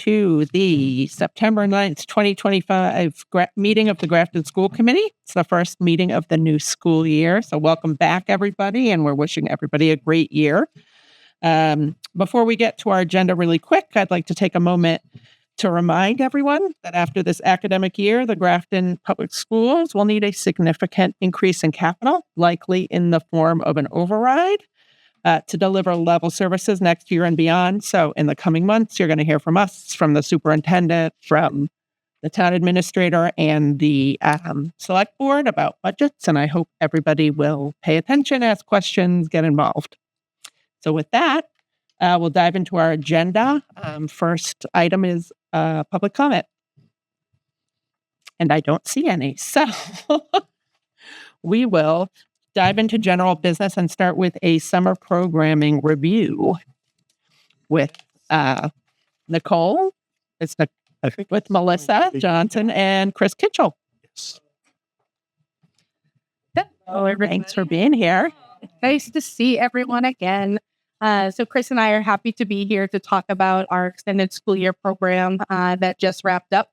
to the September 9th, 2025 meeting of the Grafton School Committee. It's the first meeting of the new school year. So welcome back, everybody, and we're wishing everybody a great year. Before we get to our agenda really quick, I'd like to take a moment to remind everyone that after this academic year, the Grafton Public Schools will need a significant increase in capital, likely in the form of an override, to deliver level services next year and beyond. So in the coming months, you're going to hear from us, from the superintendent, from the town administrator, and the select board about budgets. And I hope everybody will pay attention, ask questions, get involved. So with that, we'll dive into our agenda. First item is public comment. And I don't see any. So we will dive into general business and start with a summer programming review with Nicole. With Melissa Johnson and Chris Kitchell. Yes. Hello, everybody. Thanks for being here. Nice to see everyone again. So Chris and I are happy to be here to talk about our extended school year program that just wrapped up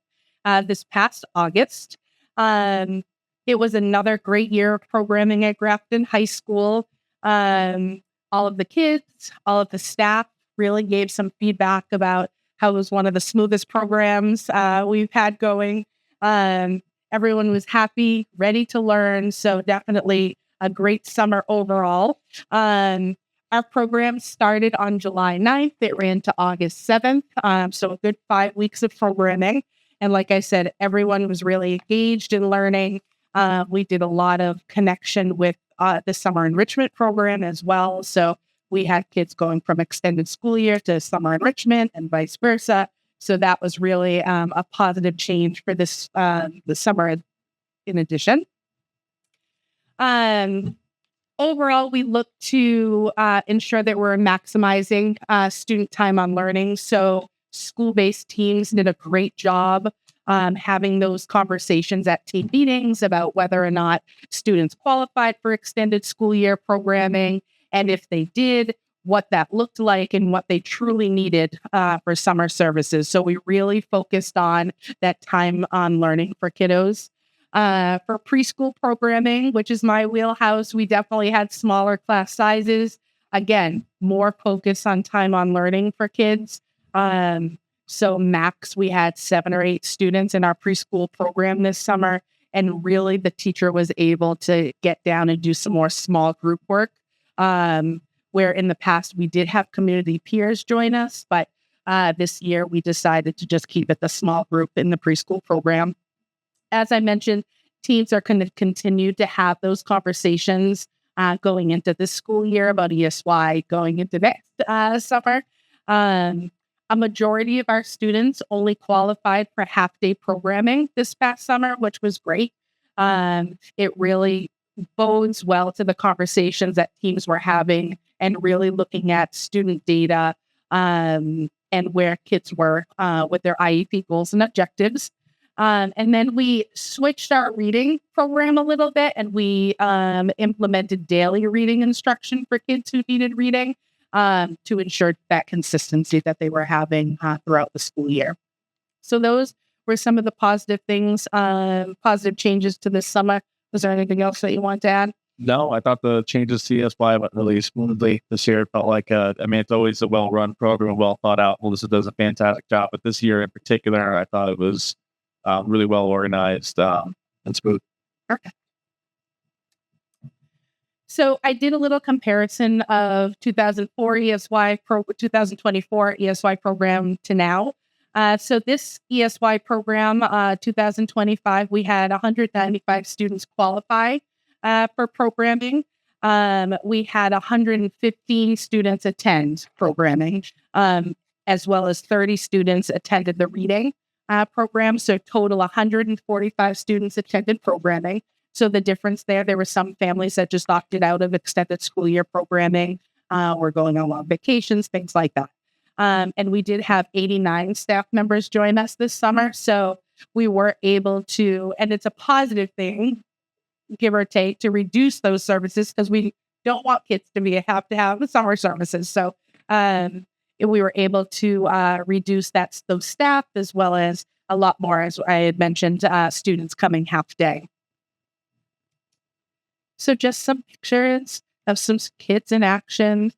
this past August. It was another great year of programming at Grafton High School. All of the kids, all of the staff really gave some feedback about how it was one of the smoothest programs we've had going. Everyone was happy, ready to learn. So definitely a great summer overall. Our program started on July 9th. It ran to August 7th. So a good 5 weeks of programming. And like I said, everyone was really engaged in learning. We did a lot of connection with the summer enrichment program as well. So we had kids going from extended school year to summer enrichment and vice versa. So that was really a positive change for this the summer in addition. Overall, we look to ensure that we're maximizing student time on learning. So school-based teams did a great job having those conversations at team meetings about whether or not students qualified for extended school year programming, and if they did, what that looked like and what they truly needed for summer services. So we really focused on that time on learning for kiddos. For preschool programming, which is my wheelhouse, we definitely had smaller class sizes. Again, more focus on time on learning for kids. So max, we had 7 or 8 students in our preschool program this summer. And really the teacher was able to get down and do some more small group work. Where in the past we did have community peers join us, but this year we decided to just keep it the small group in the preschool program. As I mentioned, teams are going to continue to have those conversations going into this school year about ESY going into next summer. A majority of our students only qualified for half-day programming this past summer, which was great. It really bodes well to the conversations that teams were having and really looking at student data and where kids were with their IEP goals and objectives. And then we switched our reading program a little bit, and we implemented daily reading instruction for kids who needed reading to ensure that consistency that they were having throughout the school year. So those were some of the positive things, positive changes to this summer. Was there anything else that you want to add? No, I thought the changes to ESY went really smoothly this year. It felt like, it's always a well-run program, well thought out. Melissa does a fantastic job, but this year in particular, I thought it was really well organized and smooth. Okay. So I did a little comparison of 2004 ESY 2024 ESY program to now. So this ESY program, 2025, we had 195 students qualify for programming. We had 115 students attend programming, as well as 30 students attended the reading program. So total 145 students attended programming. So the difference there were some families that just opted out of extended school year programming, or going on long vacations, things like that. And we did have 89 staff members join us this summer. So we were able to, and it's a positive thing, give or take, to reduce those services because we don't want kids to have summer services. So we were able to reduce those staff, as well as a lot more, as I had mentioned, students coming half day. So just some pictures of some kids in action.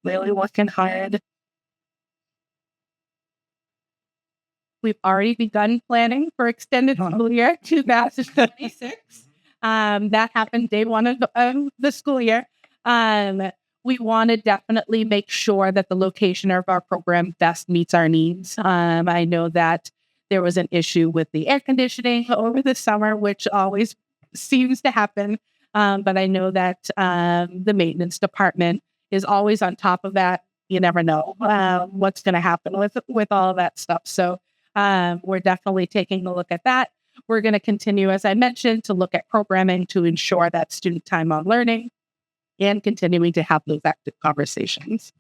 Really working hard. We've already begun planning for extended school year 2026. That happened day one of the school year. We want to definitely make sure that the location of our program best meets our needs. I know that there was an issue with the air conditioning over the summer, which always seems to happen. But I know that the maintenance department is always on top of that. You never know what's going to happen with all of that stuff. So we're definitely taking a look at that. We're going to continue, as I mentioned, to look at programming to ensure that student time on learning and continuing to have those active conversations.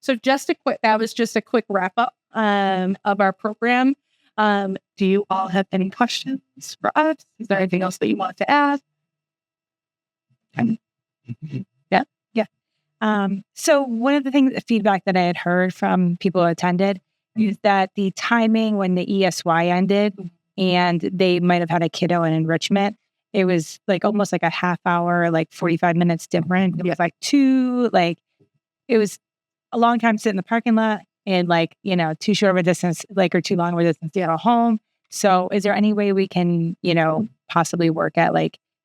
So that was just a quick wrap up of our program. Do you all have any questions for us? Is there anything else that you want to add? So one of the feedback that I had heard from people who attended is that the timing when the ESY ended and they might have had a kiddo in enrichment, it was like almost like a half hour, like 45 minutes different. It was it was a long time to sit in the parking lot and too short of a distance, or too long of a distance to get home. So is there any way we can, possibly work at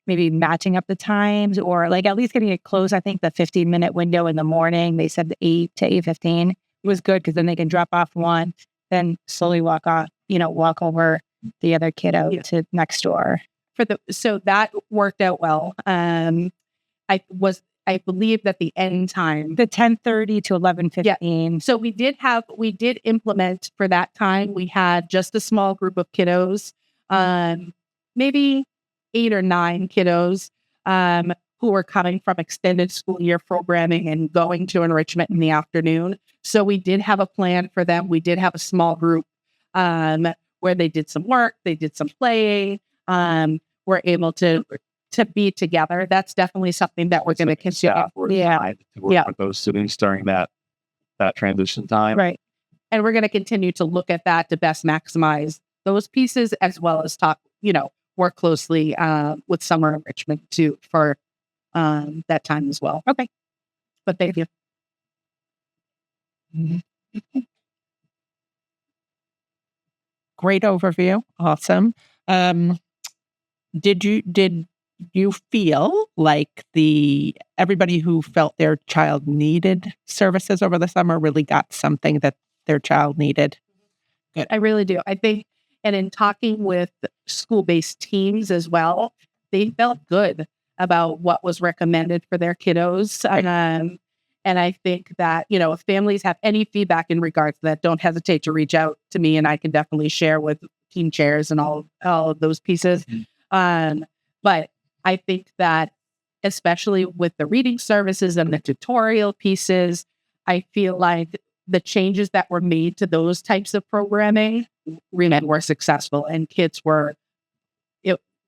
maybe matching up the times or at least getting it close? I think the 15-minute window in the morning, they said the 8 to 8:15 was good because then they can drop off one, then slowly walk over the other kiddo to next door. So that worked out well. I believe that the end time, the 10:30 to 11:15. Yeah. So we did implement for that time. We had just a small group of kiddos, maybe 8 or 9 kiddos, who were coming from extended school year programming and going to enrichment in the afternoon. So we did have a plan for them. We did have a small group where they did some work, they did some playing, were able to be together. That's definitely something that we're going to consider. To work with those students during that transition time. Right. And we're going to continue to look at that to best maximize those pieces, as well as work closely with summer enrichment too for that time as well. Okay. But thank you. Great overview. Awesome. Did you feel like everybody who felt their child needed services over the summer really got something that their child needed? Good. I really do. I think, and in talking with school-based teams as well, they felt good about what was recommended for their kiddos. And I think that, if families have any feedback in regards to that, don't hesitate to reach out to me, and I can definitely share with team chairs and all of those pieces. But I think that especially with the reading services and the tutorial pieces, I feel like the changes that were made to those types of programming really were successful, and kids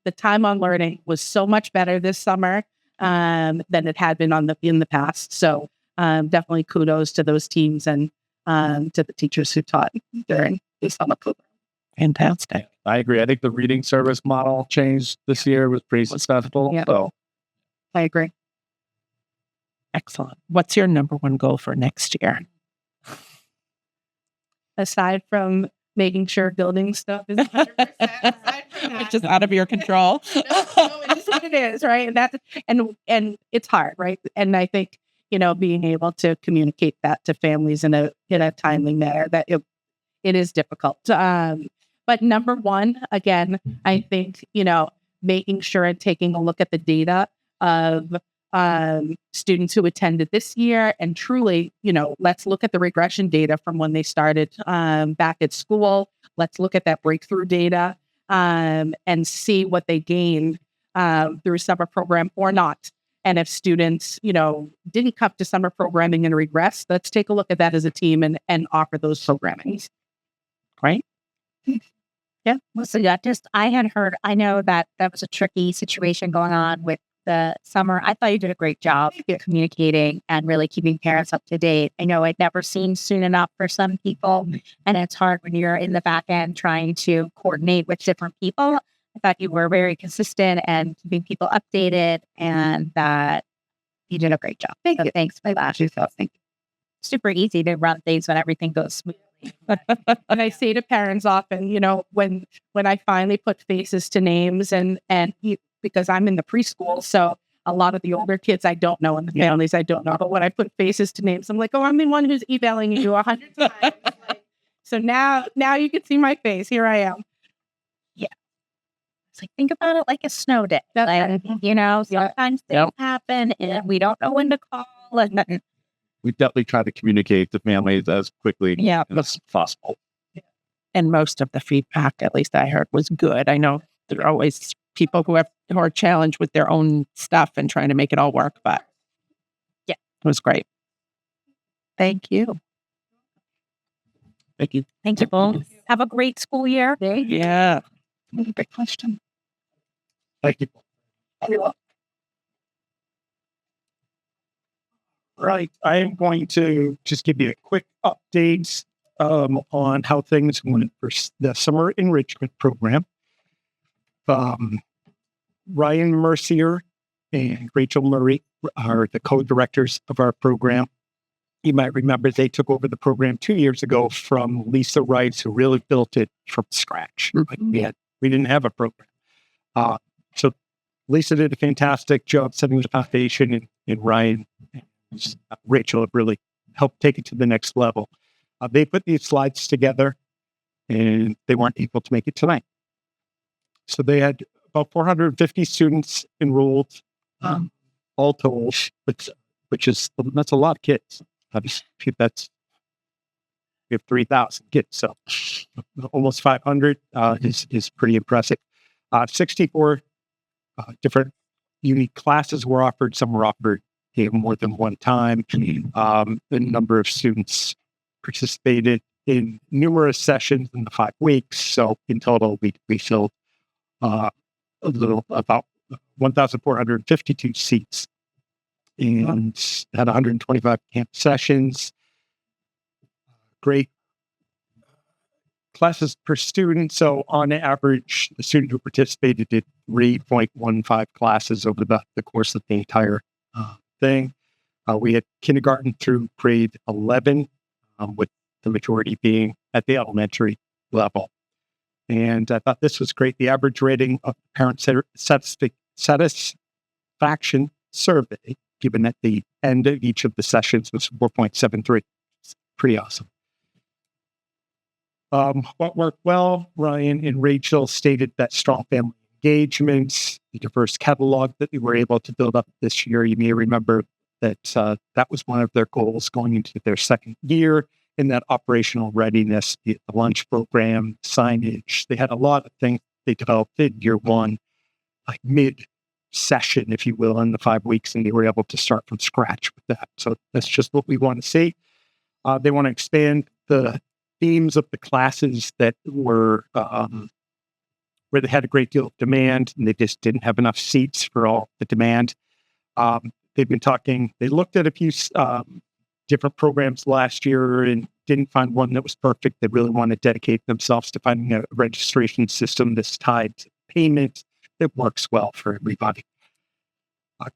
the time on learning was so much better this summer than it had been in the past. So definitely kudos to those teams and to the teachers who taught during the summer program. Fantastic. I agree. I think the reading service model changed this year was pretty successful. Yeah. So I agree. Excellent. What's your number one goal for next year? Aside from making sure building stuff is 100%, which is out of your control. No, it is what it is, right? And it's hard, right? And I think being able to communicate that to families in a timely manner, that it is difficult. But number one, again, I think making sure and taking a look at the data of students who attended this year, and truly, let's look at the regression data from when they started back at school. Let's look at that breakthrough data and see what they gained through summer program or not. And if students, didn't come to summer programming and regress, let's take a look at that as a team and offer those programmings. Right? Yeah. Well, so I had heard, I know that was a tricky situation going on with the summer. I thought you did a great job communicating and really keeping parents up to date. I know it never seems soon enough for some people, and it's hard when you're in the back end trying to coordinate with different people. I thought you were very consistent and keeping people updated, and that you did a great job. Thank you. Thanks for that. Thank you. Super easy to run things when everything goes smoothly. And I say to parents often, when I finally put faces to names because I'm in the preschool, so a lot of the older kids I don't know and the families I don't know. But when I put faces to names, I'm like, oh, I'm the one who's emailing you 100 times. So now you can see my face. Here I am. It's like, think about it like a snow day. That's Like, sometimes things happen and we don't know when to call. And We definitely try to communicate to families as quickly as possible. And most of the feedback, at least I heard, was good. I know there are always people who are challenged with their own stuff and trying to make it all work, but it was great. Thank you. Thank you. thank you both. Have a great school year. Yeah. Great question. Thank you. Right. I am going to just give you a quick update on how things went for the summer enrichment program. Ryan Mercier and Rachel Murray are the co-directors of our program. You might remember they took over the program 2 years ago from Lisa Rice, who really built it from scratch. Like we didn't have a program. So Lisa did a fantastic job setting the foundation, and Ryan and Rachel have really helped take it to the next level. They put these slides together, and they weren't able to make it tonight. So they had about 450 students enrolled, all told, that's a lot of kids. We have 3,000 kids, so almost 500 is pretty impressive. 64 different unique classes were offered. Some were offered more than one time. A number of students participated in numerous sessions in the 5 weeks. So in total, we filled about 1,452 seats and had 125 camp sessions. Great classes per student. So on average, the student who participated did 3.15 classes over the course of the entire thing. We had kindergarten through grade 11, with the majority being at the elementary level. And I thought this was great. The average rating of parent satisfaction survey given at the end of each of the sessions was 4.73. It's pretty awesome. What worked well, Ryan and Rachel stated that strong family engagement, the diverse catalog that we were able to build up this year. You may remember that that was one of their goals going into their second year, in that operational readiness, the lunch program, signage. They had a lot of things they developed in year one, like mid-session, if you will, in the 5 weeks, and they were able to start from scratch with that. So that's just what we want to see. They want to expand the themes of the classes that were where they had a great deal of demand, and they just didn't have enough seats for all the demand. They've been talking, they looked at a few different programs last year and didn't find one that was perfect. They really want to dedicate themselves to finding a registration system that's tied to payment that works well for everybody.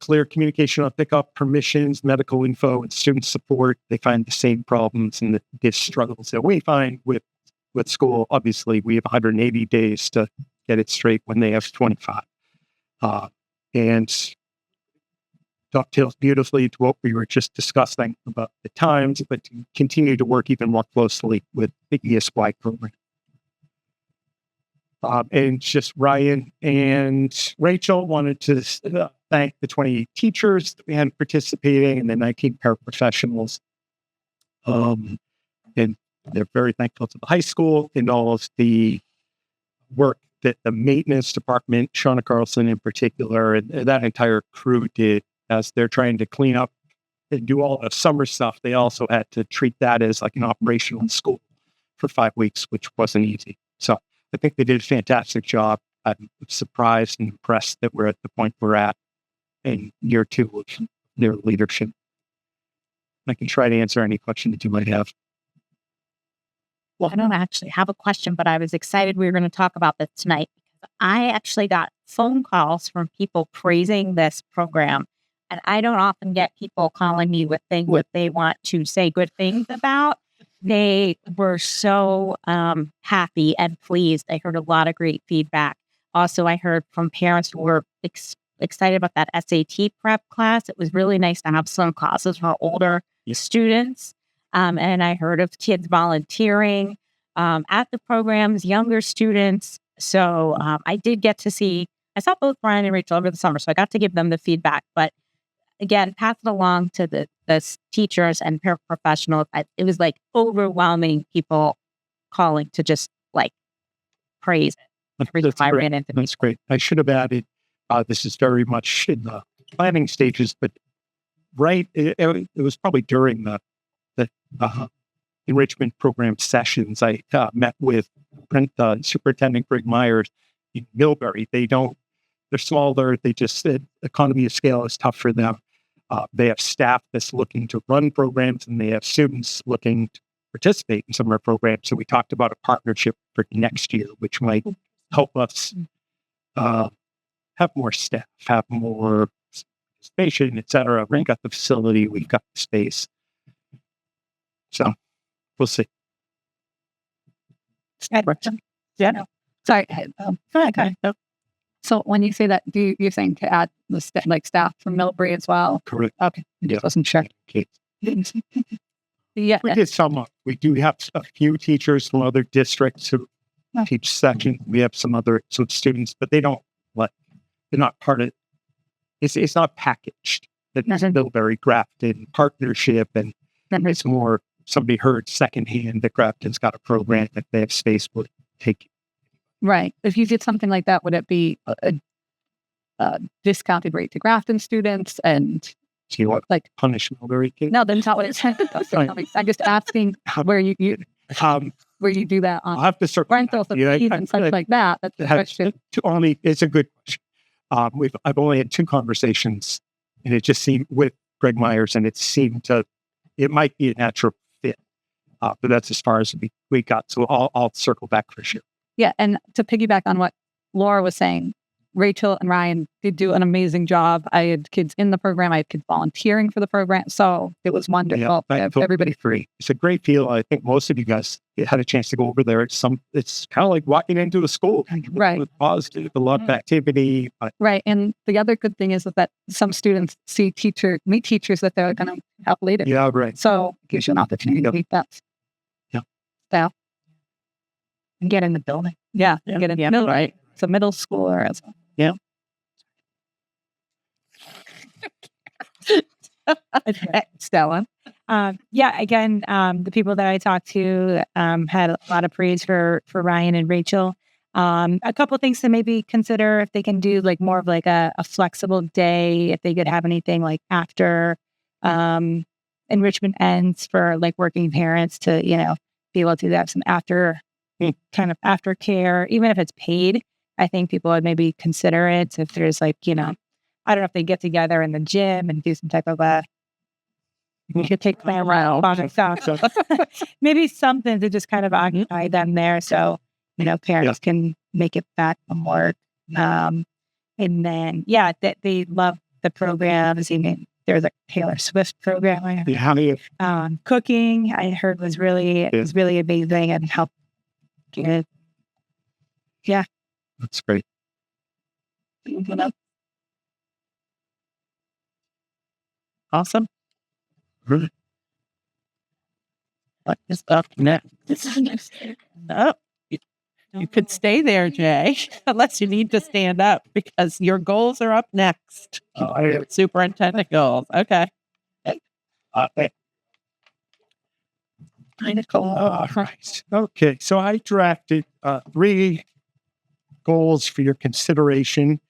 Clear communication on pickup, permissions, medical info, and student support. They find the same problems and the struggles that we find with school. Obviously, we have 180 days to get it straight when they have 25. And dovetails beautifully to what we were just discussing about the times, but to continue to work even more closely with the ESY program. And just Ryan and Rachel wanted to thank the 20 teachers that we had participating and the 19 paraprofessionals. And they're very thankful to the high school and all of the work that the maintenance department, Shauna Carlson in particular, and that entire crew did as they're trying to clean up and do all the summer stuff. They also had to treat that as like an operational school for 5 weeks, which wasn't easy. So I think they did a fantastic job. I'm surprised and impressed that we're at the point we're at. in year 2 of their leadership. I can try to answer any question that you might have. Well, I don't actually have a question, but I was excited we were going to talk about this tonight. I actually got phone calls from people praising this program. And I don't often get people calling me with things that they want to say good things about. They were so happy and pleased. I heard a lot of great feedback. Also, I heard from parents who were excited about that SAT prep class. It was really nice to have some classes for older students. And I heard of kids volunteering at the programs, younger students. So I did get to I saw both Brian and Rachel over the summer, so I got to give them the feedback. But again, pass it along to the teachers and paraprofessionals. It was like overwhelming people calling to just like praise it. Every time I ran into That's great. I should have added, this is very much in the planning stages, but it was probably during the enrichment program sessions. I met with Superintendent Greg Myers in Millbury. They're smaller. Economy of scale is tough for them. They have staff that's looking to run programs, and they have students looking to participate in some of our programs. So we talked about a partnership for next year, which might help us have more staff, have more participation, et cetera. We've got the facility, we've got the space. So we'll see. Yeah. Sorry. Okay. So when you say that, you're saying to add the staff from Millbury as well? Correct. Okay. Yeah. Wasn't sure. Okay. Yeah. We did some. We do have a few teachers from other districts who teach sections. We have some students, but they're not part of. It's not packaged. It's still very Grafton partnership, and it's more. Somebody heard secondhand that Grafton's got a program that they have space would take. Right. If you did something like that, would it be a discounted rate to Grafton students and So you want like punishment very kids? no, that's not what it's. I'm just asking where you where you do that I'll on have to circle. rentals and fees and such like that. That's the question. It's a good question. I've only had 2 conversations, and it just seemed with Greg Myers, and it might be a natural fit. But that's as far as we got. So I'll circle back for sure. Yeah, and to piggyback on what Laura was saying, Rachel and Ryan did do an amazing job. I had kids in the program. I had kids volunteering for the program. So it was wonderful. Everybody free. It's a great feel. I think most of you guys had a chance to go over there. It's kind of like walking into a school. Right. With positive, a lot of activity. Right. And the other good thing is that some students meet teachers that they're going to help later. Yeah, right. So it gives you an opportunity to meet that staff. and get in the building. Yeah. Get in middle, right. It's a middle schooler as well. Yeah. Stella. Again, the people that I talked to had a lot of praise for Ryan and Rachel. A couple of things to maybe consider if they can do like more of like a flexible day, if they could have anything like after enrichment ends for like working parents to, be able to have some after kind of aftercare, even if it's paid. I think people would maybe consider it if there's like, I don't know if they get together in the gym and do some type of you could take them around maybe something to just kind of occupy them there. So, parents can make it back from work. And then, that they love the programs. There's a Taylor Swift program. Cooking, I heard was really amazing and helped. Good. Yeah. That's great. Awesome. What is up next? Oh, you could stay there, Jay, unless you need to stand up because your goals are up next. Superintendent goals. Okay. All right. Okay. So I drafted 3 goals for your consideration.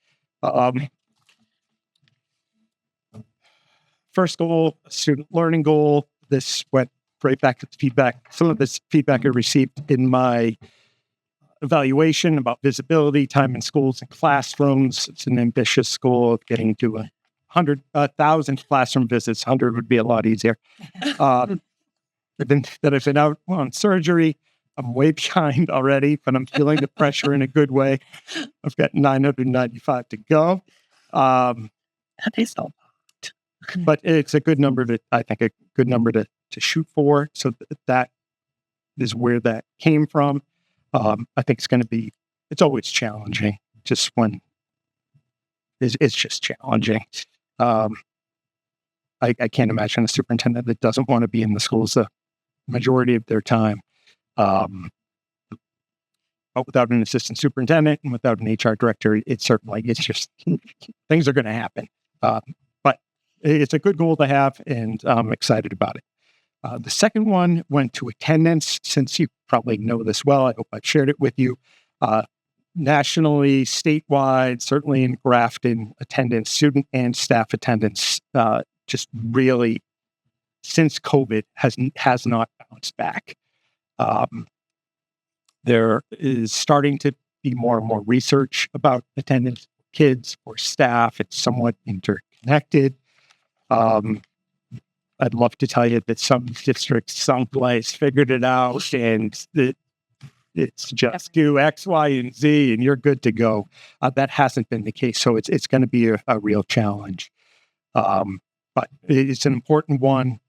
First goal, student learning goal. This went right back to the feedback. Some of this feedback I received in my evaluation about visibility, time in schools and classrooms. It's an ambitious goal of getting to 1,000 classroom visits. 100 would be a lot easier. I've been out on surgery. I'm way behind already, but I'm feeling the pressure in a good way. I've got 995 to go. That is so. But it's a good number to shoot for. So that is where that came from. I think it's always challenging. Just when it's just challenging. I can't imagine a superintendent that doesn't want to be in the schools the majority of their time. But without an assistant superintendent and without an HR director, it's just things are going to happen. But it's a good goal to have, and I'm excited about it. The second one went to attendance. Since you probably know this well, I hope I've shared it with you. Nationally, statewide, certainly in Grafton, attendance, student and staff attendance, just really, since COVID, has not bounced back. There is starting to be more and more research about attendance for kids, for staff. It's somewhat interconnected. I'd love to tell you that some districts, someplace figured it out, and it's just do X, Y, and Z, and you're good to go. That hasn't been the case, so it's going to be a real challenge. But it's an important one.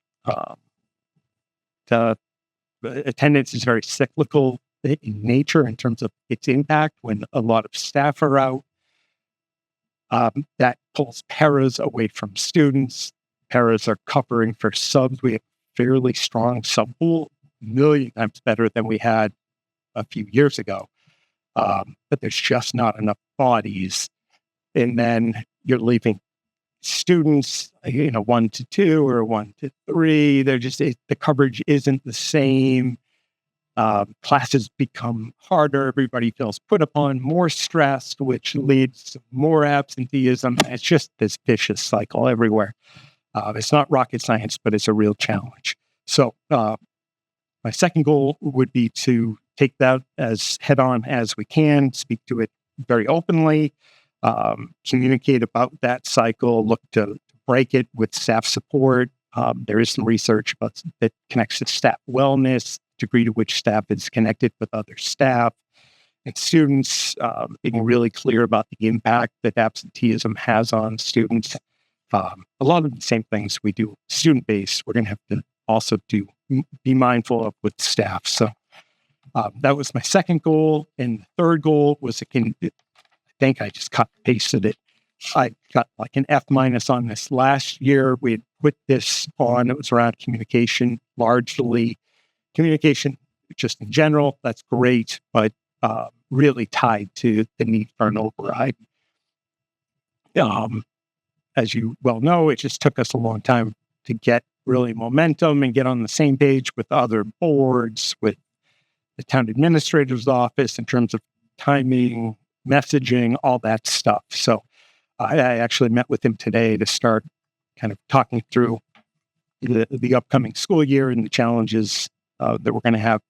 Attendance is very cyclical in nature in terms of its impact. When a lot of staff are out, that pulls paras away from students. Paras are covering for subs. We have fairly strong sub pool, a million times better than we had a few years ago. But there's just not enough bodies. And then you're leaving students, 1 to 2 or 1 to 3. The coverage isn't the same. Classes become harder. Everybody feels put upon, more stressed, which leads to more absenteeism. It's just this vicious cycle everywhere. It's not rocket science, but it's a real challenge. So my second goal would be to take that as head on as we can, speak to it very openly, communicate about that cycle, look to break it with staff support. There is some research that connects to staff wellness, degree to which staff is connected with other staff and students, being really clear about the impact that absenteeism has on students. A lot of the same things we do student-based, we're going to have to also be mindful of with staff. So that was my second goal. And the third goal was, I think I just cut and pasted it. I got like an F- on this last year. We had put this on, it was around communication, largely communication just in general. That's great, but really tied to the need for an override. As you well know, it just took us a long time to get really momentum and get on the same page with other boards, with the town administrator's office in terms of timing, messaging, all that stuff. So I actually met with him today to start kind of talking through the upcoming school year and the challenges that we're going to have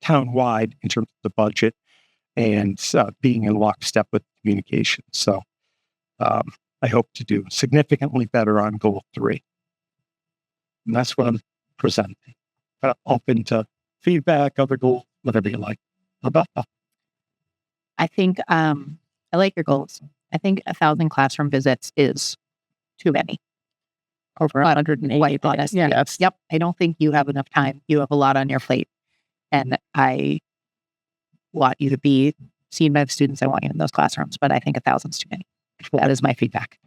town-wide in terms of the budget and being in lockstep with communication. So I hope to do significantly better on goal 3. And that's what I'm presenting. Open to feedback, other goals, whatever you like. I think I like your goals. I think 1,000 classroom visits is too many. Over 180. Yes. Yep. I don't think you have enough time. You have a lot on your plate. And I want you to be seen by the students. I want you in those classrooms, but I think 1,000 is too many. That is my feedback.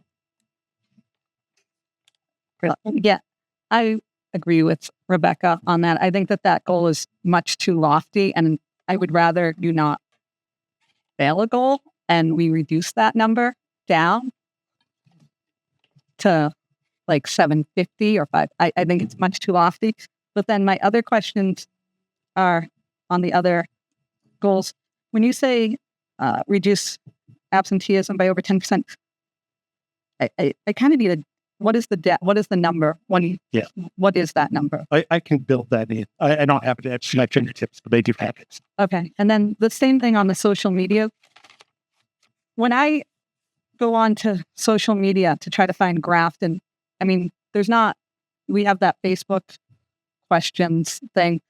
Yeah, I agree with Rebecca on that. I think that goal is much too lofty, and I would rather you not fail a goal and we reduce that number down to like 750 or 5. I think it's much too lofty. But then my other questions are on the other goals. When you say reduce absenteeism by over 10%, I kind of need a, what is the number? What is that number? I can build that in. I don't have it at my fingertips, but I do have it. Okay. And then the same thing on the social media. When I go on to social media to try to find graft, and I mean, we have that Facebook questions thing.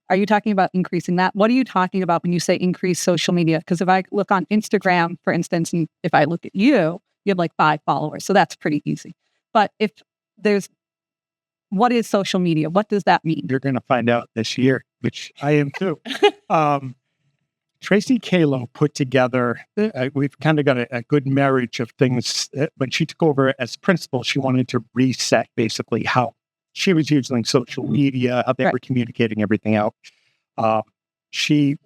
Are you talking about increasing that? What are you talking about when you say increase social media? Because if I look on Instagram, for instance, and if I look at you have like 5 followers. So that's pretty easy. But what is social media? What does that mean? You're going to find out this year, which I am too. Tracy Kalo put together, we've kind of got a good marriage of things. When she took over as principal, she wanted to reset basically how she was using social media, how they were communicating everything out. She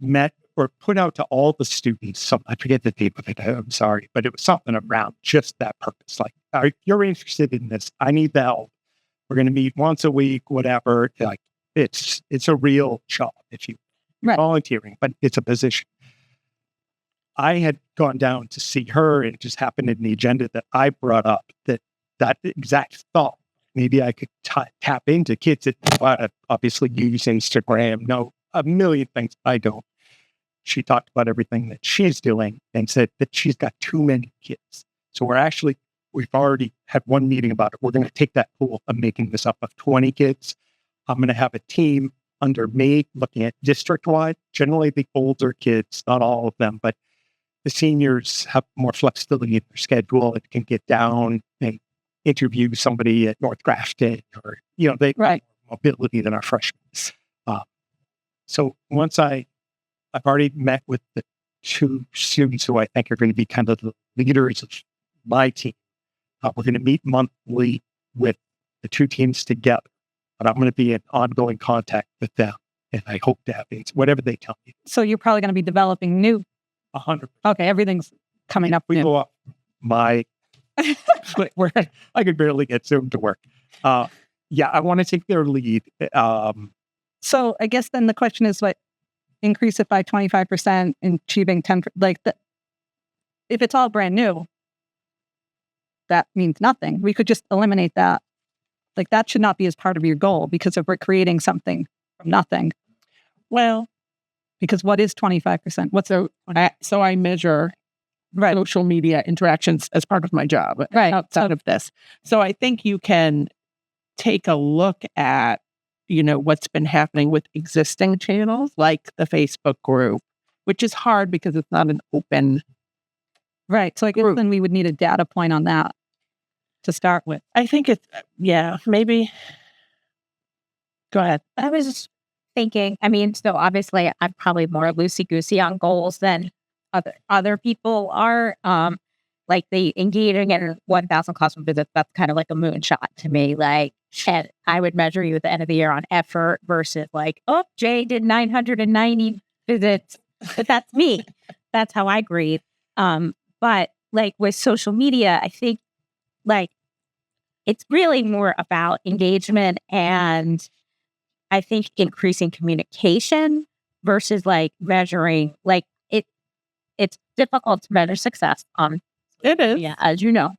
met or put out to all the students, I forget the name of it, I'm sorry, but it was something around just that purpose. Like, you're interested in this, I need the help. We're going to meet once a week, whatever. Like, it's a real job if you volunteering, but it's a position. I had gone down to see her, and it just happened in the agenda that I brought up that exact thought. Maybe I could tap into kids that obviously use Instagram, know a million things I don't. She talked about everything that she's doing and said that she's got too many kids. So we've already had one meeting about it. We're going to take that pool of making this up of 20 kids. I'm going to have a team under me looking at district-wide, generally the older kids, not all of them, but the seniors have more flexibility in their schedule. It can get down and interview somebody at North Grafton, or, they have more mobility than our freshmen. So once I've already met with the 2 students who I think are going to be kind of the leaders of my team. We're going to meet monthly with the 2 teams together, but I'm going to be in ongoing contact with them, and I hope to have whatever they tell me. So you're probably going to be developing new. 100%. Okay, everything's coming up. We new. go up where I could barely get Zoom to work. I want to take their lead. So I guess then the question is, increase it by 25% and achieving 10%. If it's all brand new, that means nothing. We could just eliminate that. Like, that should not be as part of your goal, because if we're creating something from nothing. Well, because what is 25%? So I measure social media interactions as part of my job outside of this. So I think you can take a look at, what's been happening with existing channels like the Facebook group, which is hard because it's not an open. Right. So I guess then we would need a data point on that to start with. I think maybe. Go ahead. I was just thinking, so obviously I'm probably more loosey-goosey on goals than other people are. Like the engaging in 1,000 classroom visits, that's kind of like a moonshot to me. Like, and I would measure you at the end of the year on effort versus like, oh, Jay did 990 visits, but that's me. That's how I grieve. But like with social media, I think like it's really more about engagement, and I think increasing communication versus like measuring, like it's difficult to measure success on. It is. Yeah, as you know.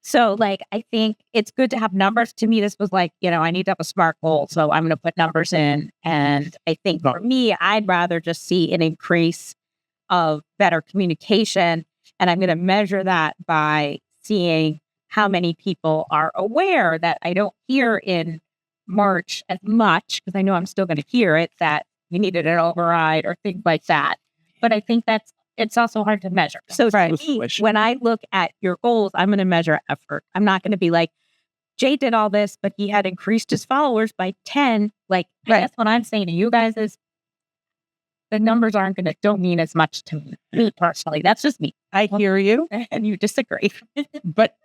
So like, I think it's good to have numbers. To me, this was like, I need to have a SMART goal. So I'm going to put numbers in. And I think for me, I'd rather just see an increase of better communication. And I'm going to measure that by seeing how many people are aware that I don't hear in March as much, because I know I'm still going to hear it, that we needed an override or things like that. But I think it's also hard to measure. So to me, when I look at your goals, I'm going to measure effort. I'm not going to be like, Jay did all this, but he had increased his followers by 10. Like, that's what I'm saying to you guys is the numbers don't mean as much to me personally. That's just me. I hear you. And you disagree. But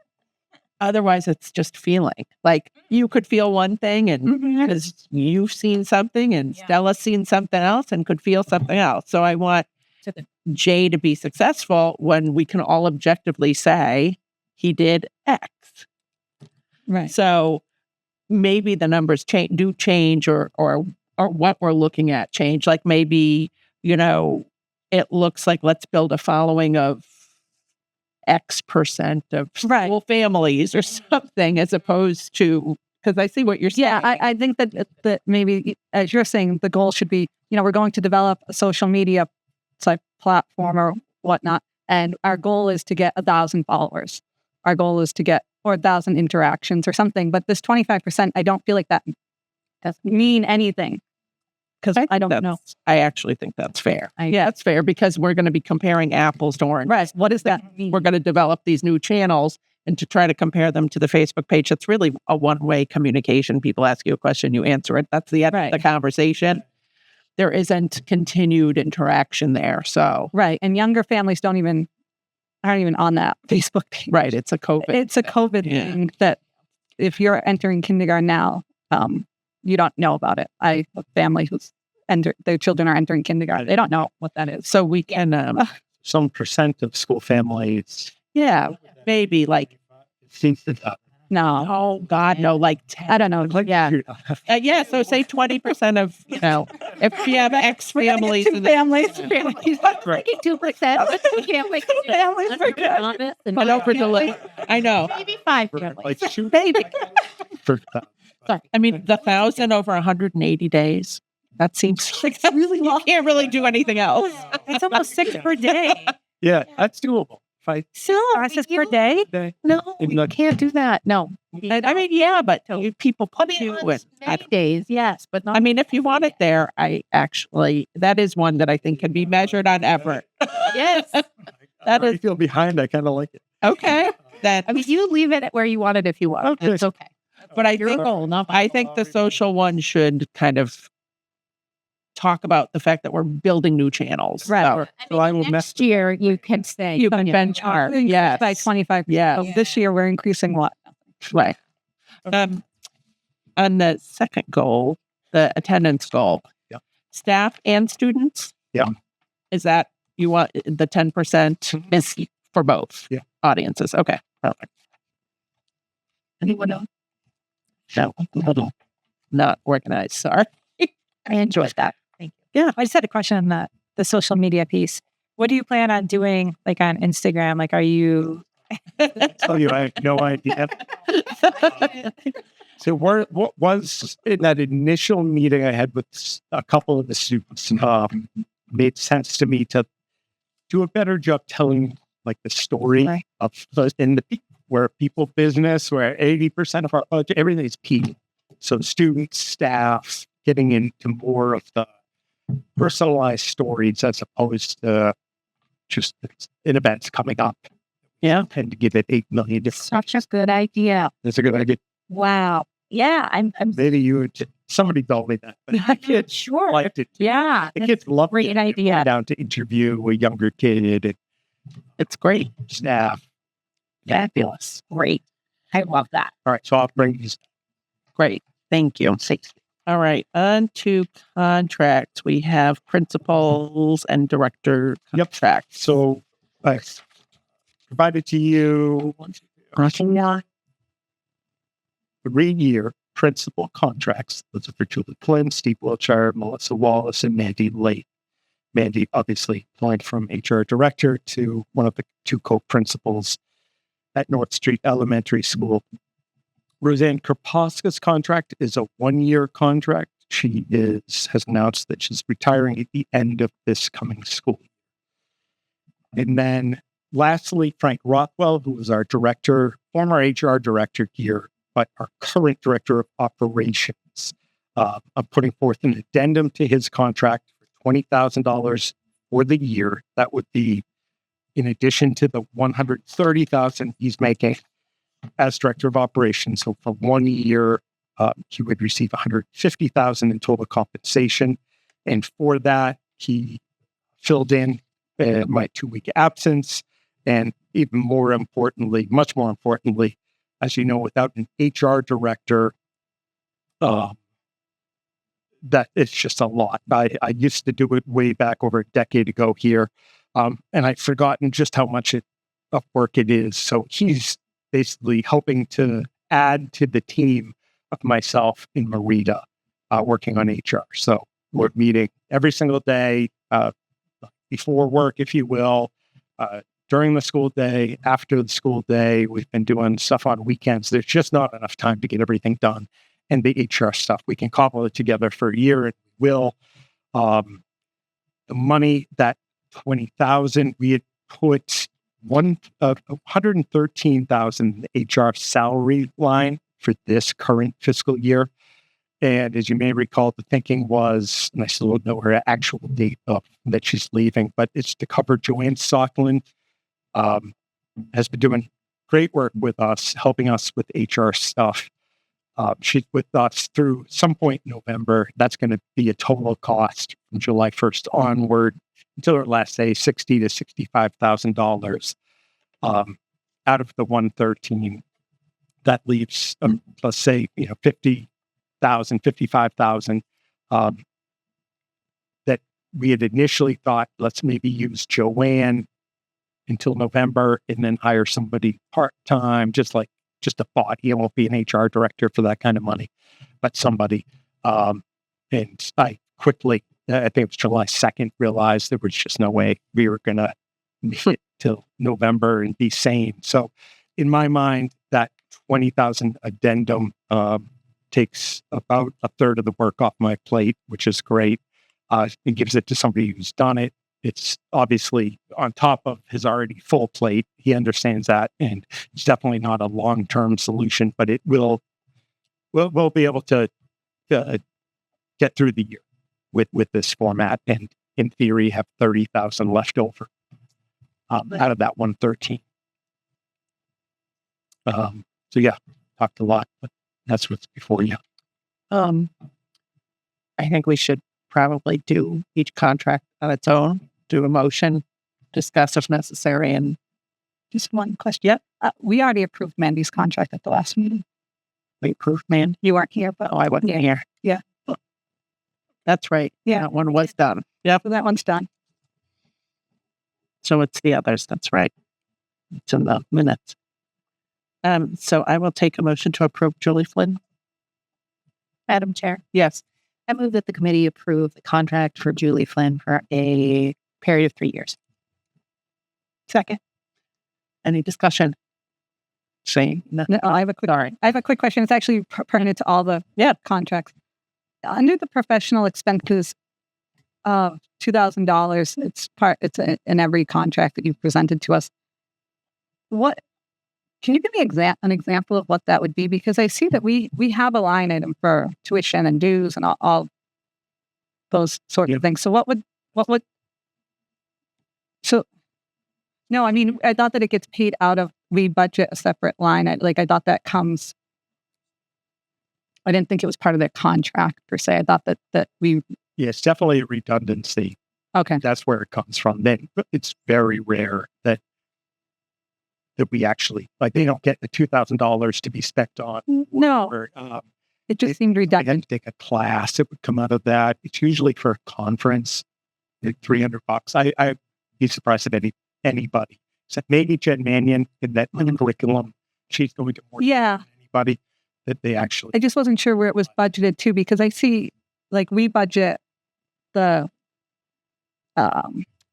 otherwise, it's just feeling. Like, you could feel one thing, and because you've seen something, and Stella's seen something else, and could feel something else. So I want Jay to be successful when we can all objectively say he did X. Right. So maybe the numbers change, or what we're looking at change. Like maybe, it looks like let's build a following of X% of school families or something, as opposed to, because I see what you're saying. Yeah, I think that maybe, as you're saying, the goal should be, we're going to develop a social media type platform or whatnot. and our goal is to get 1,000 followers. Our goal is to get 4,000 interactions or something. But this 25%, I don't feel like that doesn't mean anything because I don't know. I actually think that's fair. I- Yeah, it's fair because we're going to be comparing apples to oranges. Right. What does that mean? We're going to develop these new channels and to try to compare them to the Facebook page. It's really a one-way communication. People ask you a question, you answer it. That's the end of Right. the conversation. There isn't continued interaction there. So, Right. And younger families aren't even on that Facebook page. right, it's a COVID. It's a COVID Yeah. thing that if you're entering kindergarten now, you don't know about it. I have a family who's their children are entering kindergarten. They don't know what that is. So we can, Some percent of school families yeah, maybe like, think that. No, oh God, no, like 10. I don't know. Yeah. Yeah, so say 20% of, if you have X families. Two in families. Right. 2%. We can't wait to Families are good. But over deliver. I know. Maybe 5 families. Like shoot Baby. for that. Sorry. I mean, the 1,000 over 180 days. That seems like really you long. can't really do anything else. It's almost 6 per day. Yeah, that's doable. If I Process per day. No, In you the- can't do that. No. I mean, yeah, but people put you on in. many days, yes, but not. I mean, if you want it there, that is one that I think can be measured on effort. yes. That I is feel behind. I kind of like it. okay. That, I mean, you leave it at where you want it if you want. Okay. It's okay. but I Your think goal, not my I think the social one should kind of talk about the fact that we're building new channels. Right. So I will mess. Next year, you can say You can benchmark. Yes. By 25%. Yeah. So this year we're increasing what? Right. On the second goal, the attendance goal. Yeah. Staff and students. Yeah. Is that you want the 10% is for both Yeah. audiences? Okay. Perfect. Anyone else? No. Not organized. Sorry. I enjoyed that. Yeah. I just had a question on the social media piece. What do you plan on doing like on Instagram? Like, are you Tell you, I have no idea. So what was in that initial meeting I had with a couple of the students, made sense to me to do a better job telling like the story Right. of where people business, where 80% of our budget, everything is people. So students, staff, getting into more of the personalized stories as opposed to just in events coming up. Yeah. And to give it 8 million different. Such a good idea. That's a good idea. Wow. Yeah, I'm Maybe somebody told me that, but the kids sure. liked it. Yeah. The kids love great it. idea. Down to interview a younger kid and It's great. staff. Fabulous. Great. I love that. All right, so I'll bring these. Great. Thank you. All right. On to contracts. We have principals and director Yep. contracts. So I provided to you 3-year principal contracts. Those are for Julie Flynn, Steve Wiltshire, Melissa Wallace, and Mandy Late. Mandy obviously applied from HR director to one of the 2 co-principals at North Street Elementary School. Roseanne Karposka's contract is a 1-year contract. She has announced that she's retiring at the end of this coming school year. And then lastly, Frank Rothwell, who was our director, former HR director here, but our current director of operations. I'm putting forth an addendum to his contract for $20,000 for the year. That would be in addition to the $130,000 he's making as director of operations. So for 1 year, he would receive $150,000 in total compensation. And for that, he filled in my 2-week absence. And even more importantly, much more importantly, as you know, without an HR director, that it's just a lot. I used to do it way back over a decade ago here, and I've forgotten just how much of work it is. So he's basically helping to add to the team of myself and Marita working on HR. So we're meeting every single day before work, if you will, during the school day, after the school day. We've been doing stuff on weekends. There's just not enough time to get everything done. And the HR stuff, we can cobble it together for a year, and we will. The money, that $20,000, we had put 113,000 HR salary line for this current fiscal year. And as you may recall, the thinking was, and I still don't know her actual date of that she's leaving, but it's to cover Joanne Sockland, has been doing great work with us, helping us with HR stuff. She's with us through some point in November. That's going to be a total cost from July 1st onward until her last day, $60,000 to $65,000. Out of the 113, that leaves, let's say, 50,000, 55,000, that we had initially thought, let's maybe use Joanne until November and then hire somebody part-time, just a thought. He won't be an HR director for that kind of money, but somebody. And I quickly, I think it was July 2nd, realized there was just no way we were going to make it till November and be sane. So in my mind, that 20,000 addendum takes about a third of the work off my plate, which is great. It gives it to somebody who's done it. It's obviously on top of his already full plate. He understands that, and it's definitely not a long-term solution, but it will. We'll be able to get through the year with this format, and in theory, have 30,000 left over out of that 113. So yeah, talked a lot, but that's what's before you. I think we should probably do each contract on its own, do a motion, discuss if necessary, and Just one question. Yep. We already approved Mandy's contract at the last meeting. we approve, man. You weren't here, but Oh, I wasn't here. Yeah. That's right. Yeah. That one was done. Yep. so that one's done. So it's the others. That's right. It's in the minutes. So I will take a motion to approve Julie Flynn. Madam Chair, Yes. I move that the committee approve the contract for Julie Flynn for a period of 3 years. Second. Any discussion? Saying no. No, I have a quick question. It's actually pertinent to all the contracts. Under the professional expenses of $2,000, it's in every contract that you've presented to us. Can you give me an example of what that would be? Because I see that we have a line item for tuition and dues and all those sorts of things. So no, I mean, I thought that it gets paid out of, we budget a separate line. I thought that comes, I didn't think it was part of their contract per se. I thought that we, Yeah, it's definitely a redundancy. okay. That's where it comes from. Then it's very rare that we actually, they don't get the $2,000 to be spent on. No, Or, it just seemed they had redundant. to take a class. It would come out of that. It's usually for a conference, like $300. I'd be surprised if anybody, except maybe Jen Mannion in that curriculum, she's going to more Yeah. than anybody that they actually. I just wasn't sure where it was budgeted to, because I see, we budget the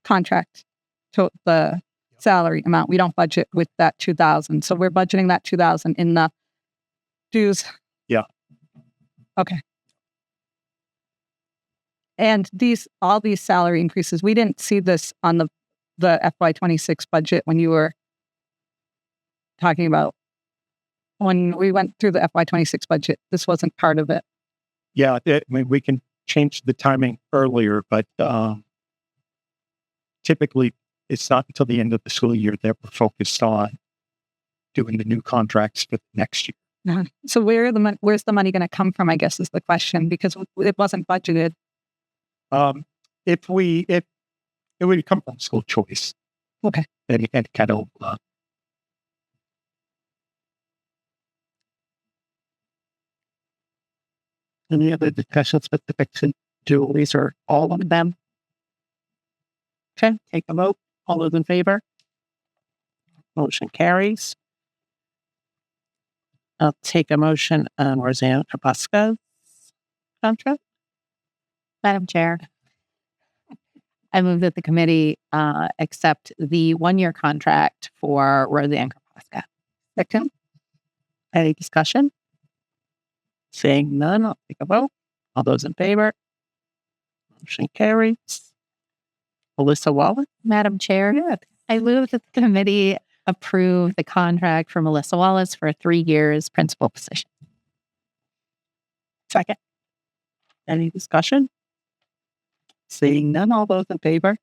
contract to the salary amount. We don't budget with that 2,000. So we're budgeting that 2,000 in the dues. Yeah. Okay. And all these salary increases, we didn't see this on the FY26 budget when you were talking about, when we went through the FY26 budget. This wasn't part of it. Yeah, we can change the timing earlier, but typically it's not until the end of the school year that we're focused on doing the new contracts for the next year. So where's the money going to come from, I guess, is the question, because it wasn't budgeted. It would come from school choice. Okay. And kind of, Any other discussion specific to Julie's or all of them? Okay, take a vote. All those in favor? Motion carries. I'll take a motion on Roseanne Kapuska's contract. Madam Chair, I move that the committee accept the 1-year contract for Roseanne Krapaska. Second. Any discussion? Seeing none, I'll take a vote. All those in favor? Motion carries. Alyssa Wallace? Madam Chair, I move that the committee approve the contract for Melissa Wallace for 3 years principal position. Second. Any discussion? Seeing none, all those in favor?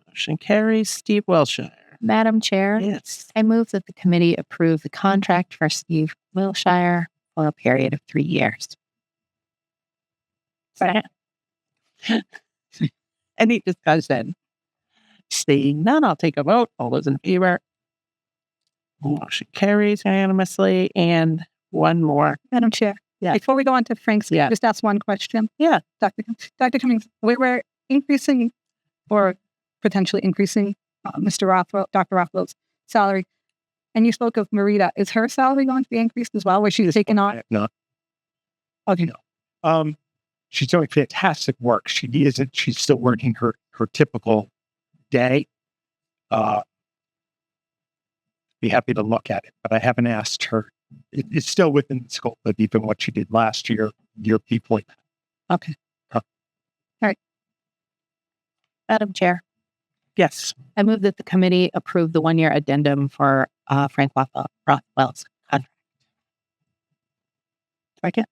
Motion carries. Steve Wilshire. Madam Chair, Yes. I move that the committee approve the contract for Steve Wilshire for a period of 3 years. Second. Any discussion? Seeing none, I'll take a vote. All those in favor? Motion carries unanimously. And one more. Madam Chair. Yeah. Before we go on to Frank's, Yeah. just ask one question. Yeah. Dr. Cummings, we were increasing or potentially increasing Mr. Rothwell, Dr. Rothwell's salary. And you spoke of Marita. Is her salary going to be increased as well? Where she's taken on? No. Okay. She's doing fantastic work. She's still working her typical day. Be happy to look at it, but I haven't asked her. It's still within the scope of even what she did last year before. Madam Chair, Yes. I move that the committee approve the 1-year addendum for Frank Rothwell's contract. Second.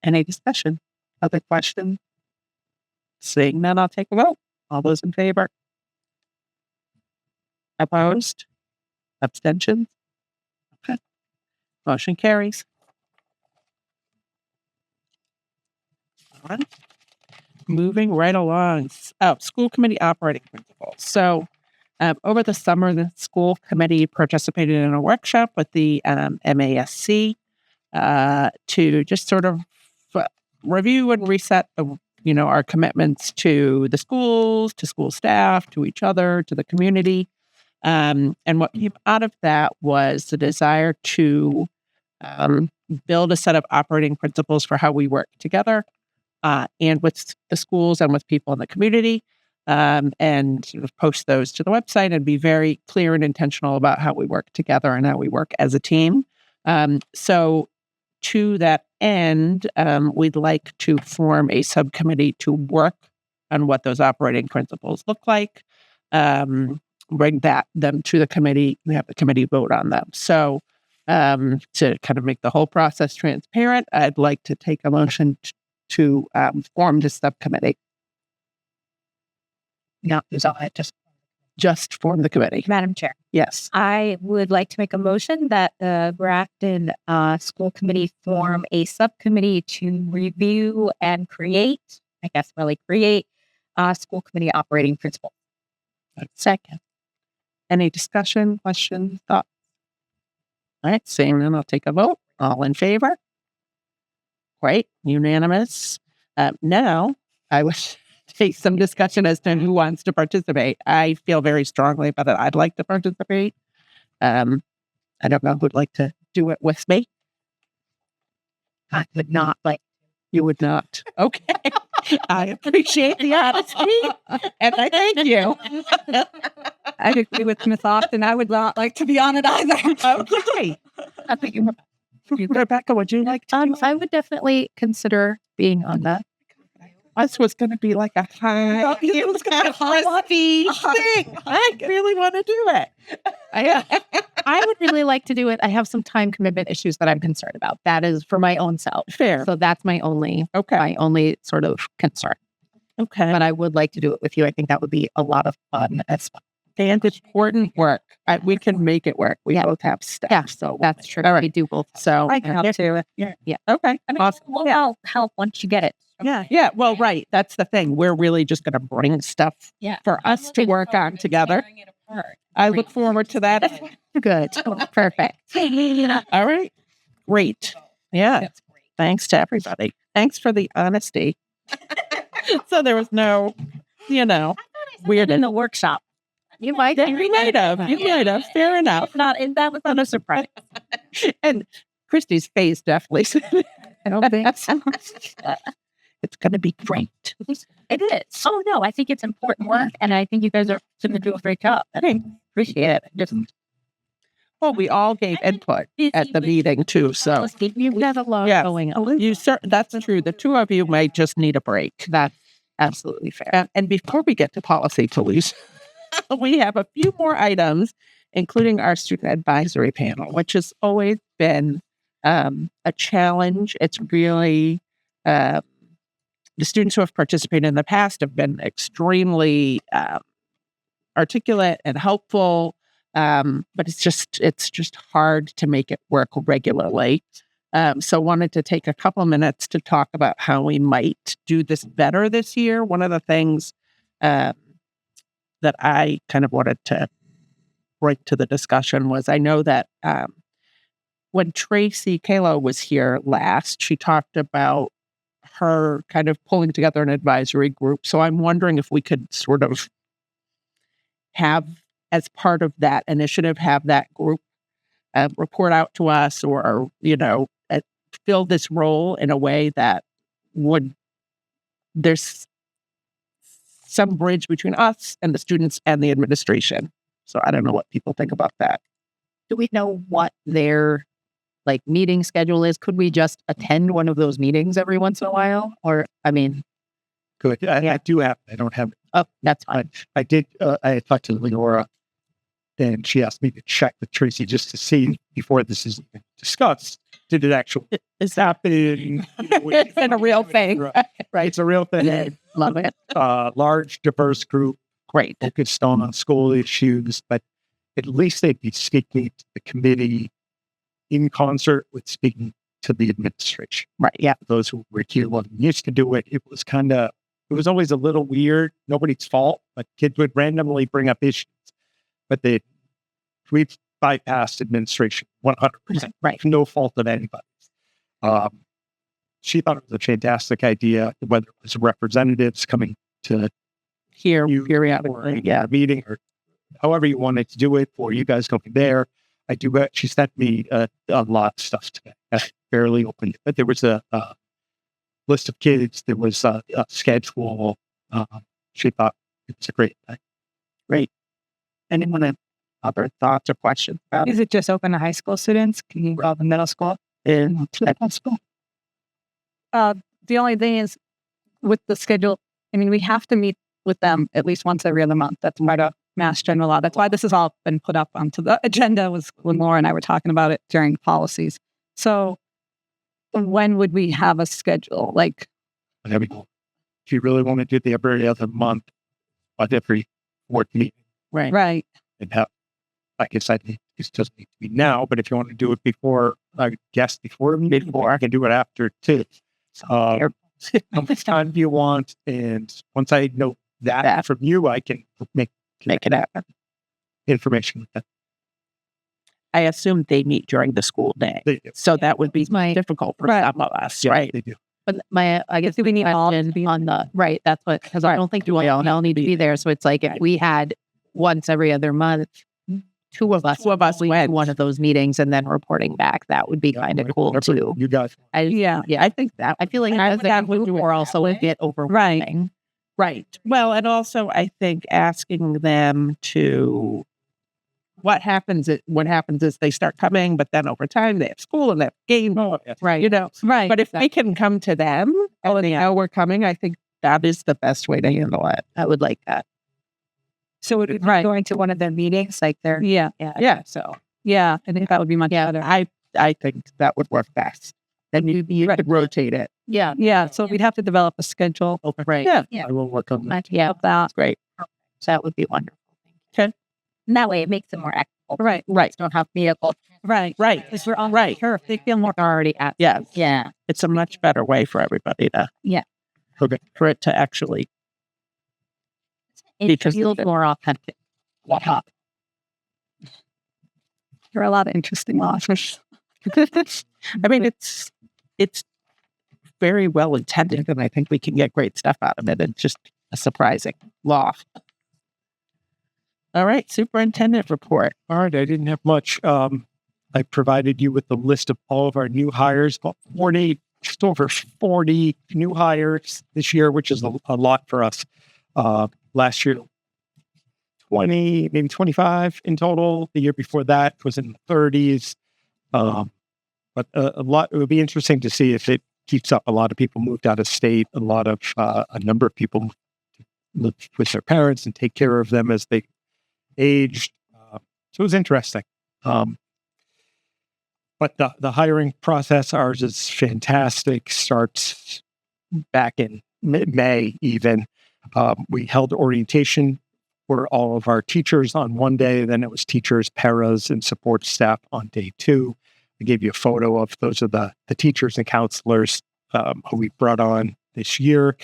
Any discussion? Other questions? Seeing none, I'll take a vote. All those in favor? Opposed? Abstentions? Okay. Motion carries. All right. Moving right along. School committee operating principles. So, over the summer, the school committee participated in a workshop with the MASC to just sort of review and reset our commitments to the schools, to school staff, to each other, to the community. And what came out of that was the desire to build a set of operating principles for how we work together and with the schools and with people in the community, and sort of post those to the website and be very clear and intentional about how we work together and how we work as a team. So to that end, we'd like to form a subcommittee to work on what those operating principles look like, bring them to the committee, we have the committee vote on them. So to kind of make the whole process transparent, I'd like to take a motion to form this subcommittee. No, Just form the committee. Madam Chair, Yes. I would like to make a motion that the Grafton School Committee form a subcommittee to review and create school committee operating principles. Second. Any discussion, questions, thoughts? All right, seeing none, I'll take a vote. All in favor? Great, unanimous. Now, I would take some discussion as to who wants to participate. I feel very strongly about it. I'd like to participate. I don't know who'd like to do it with me. I would not like. You would not. Okay. I appreciate the honesty and I thank you. I agree with Ms. Austin. I would not like to be on it either. Okay. Rebecca, would you like to? I would definitely consider being on that. This was going to be like a high. It was going to be a crispy thing. I really want to do it. I would really like to do it. I have some time commitment issues that I'm concerned about. That is for my own self. Fair. So that's my only sort of concern. Okay. But I would like to do it with you. I think that would be a lot of fun as well. And important work. We can make it work. We both have staff. Yeah, so that's true. All right. We do both. So I can help too. Yeah. Okay. Awesome. Well, help once you get it. Yeah. Well, right. That's the thing. We're really just going to bring stuff for us to work on together. I look forward to that. Good. Perfect. All right. Great. Yeah. Thanks to everybody. Thanks for the honesty. So there was no, weird In the workshop. You might. You might have. Fair enough. That was not a surprise. And Christy's face definitely said, I don't think so. it's going to be great. It is. Oh no, I think it's important work, and I think you guys are going to do a great job. I appreciate it. Well, we all gave input at the meeting too, so You've got a lot Yeah. going on. that's true. The two of you might just need a break. That's Absolutely fair. And before we get to policy, Felice, we have a few more items, including our student advisory panel, which has always been a challenge. It's really the students who have participated in the past have been extremely articulate and helpful, but it's just hard to make it work regularly. So wanted to take a couple minutes to talk about how we might do this better this year. One of the things that I kind of wanted to bring to the discussion was I know that when Tracy Kalo was here last, she talked about her kind of pulling together an advisory group. So I'm wondering if we could sort of have, as part of that initiative, have that group report out to us or, fill this role in a way that there's some bridge between us and the students and the administration. So I don't know what people think about that. Do we know what their meeting schedule is? Could we just attend one of those meetings every once in a while? Or, Good. I do have. I don't have. oh, that's fine. I did. I had talked to Leora, and she asked me to check with Tracy just to see before this is even discussed. Did it actually Is that happen? it's been a real thing? Right. It's a real thing. Love it. Large, diverse group Great. focused on school issues, but at least they'd be speaking to the committee in concert with speaking to the administration. Right. Yeah. Those who were here when we used to do it, it was always a little weird. Nobody's fault, but kids would randomly bring up issues, but we've bypassed administration 100%. Right. No fault of anybody's. She thought it was a fantastic idea, whether it was representatives coming to Here you periodically. Yeah. meeting or however you wanted to do it, or you guys going there. She sent me a lot of stuff today. I barely opened it, but there was a list of kids. There was a schedule. She thought it was a great thing. Great. Anyone have other thoughts or questions about Is it just open to high school students? Can you involve the middle school? it? The only thing is with the schedule, we have to meet with them at least once every other month. That's part of Mass General Law. That's why this has all been put up onto the agenda was when Laura and I were talking about it during policies. So when would we have a schedule? Whatever. If you really want to do the every other month, but every fourth meeting, Right. Right. and have, like I said, it doesn't need to be now, but if you want to do it before, I guess before, I can do it after too. How much time do you want? And once I know that from you, I can make Make it happen. information with them. I assume they meet during the school day. They do. So that would be My- difficult for Right. some of us, Yeah, right? they do. But I guess Do we need all to question be- on the right? That's what because I don't think we all need to be there. So it's like if we had once every other month, two of us went to one of those meetings and then reporting back. That would be kind of cool Whatever too. You guys. Yeah, I think that I feel like I as would that have to group, do it we're that also way. a bit overwhelming. right. Well, and also I think asking them to what happens is they start coming, but then over time they have school and they have games, Right. Right. But if we can come to them and they know we're coming, I think that is the best way to handle it. I would like that. So it would be Right. going to one of their meetings, like their Yeah. Yeah. So Yeah. I think that would be much better. I think that would work best. Then you could rotate it. Yeah. Yeah. So we'd have to develop a schedule Right. Yeah. I will work on that. Yeah. of that. Great. So that would be wonderful. Okay. And that way it makes it more equitable. Right. Right. Don't have vehicles. Right. Right. Because we're on Right. turf. They feel more Already at. Yeah. Yeah. It's a much better way for everybody to Okay. for it to actually It Because- feels more authentic. wow. There are a lot of interesting laws. I mean, it's very well intended, and I think we can get great stuff out of it. It's just a surprising law. All right, superintendent report. All right, I didn't have much. I provided you with the list of all of our new hires, about 40, just over 40 new hires this year, which is a lot for us. Last year, 20, maybe 25 in total. The year before that was in the 30s. But a lot, it would be interesting to see if it keeps up. A lot of people moved out of state. A number of people lived with their parents and take care of them as they aged. So it was interesting. But the hiring process, ours is fantastic. Starts back in May even. We held orientation for all of our teachers on one day. Then it was teachers, paras, and support staff on day 2. I gave you a photo of those are the teachers and counselors who we brought on this year.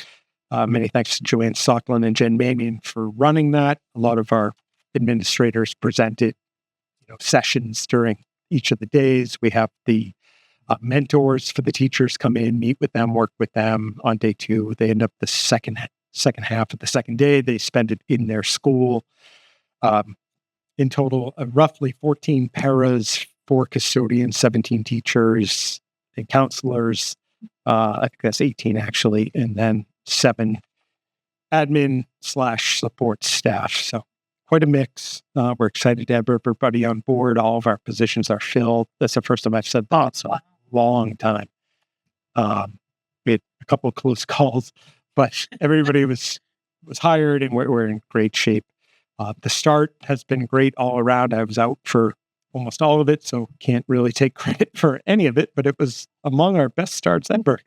Many thanks to Joanne Socklin and Jen Manion for running that. A lot of our administrators presented sessions during each of the days. We have the mentors for the teachers come in, meet with them, work with them on day 2. They end up the second half of the second day. They spend it in their school. In total, roughly 14 paras, 4 custodians, 17 teachers and counselors. I think that's 18 actually, and then 7 admin/support staff. So quite a mix. We're excited to have everybody on board. All of our positions are filled. That's the first time I've said that in a long time. We had a couple of close calls, but everybody was hired, and we're in great shape. The start has been great all around. I was out for almost all of it, so can't really take credit for any of it, but it was among our best starts ever.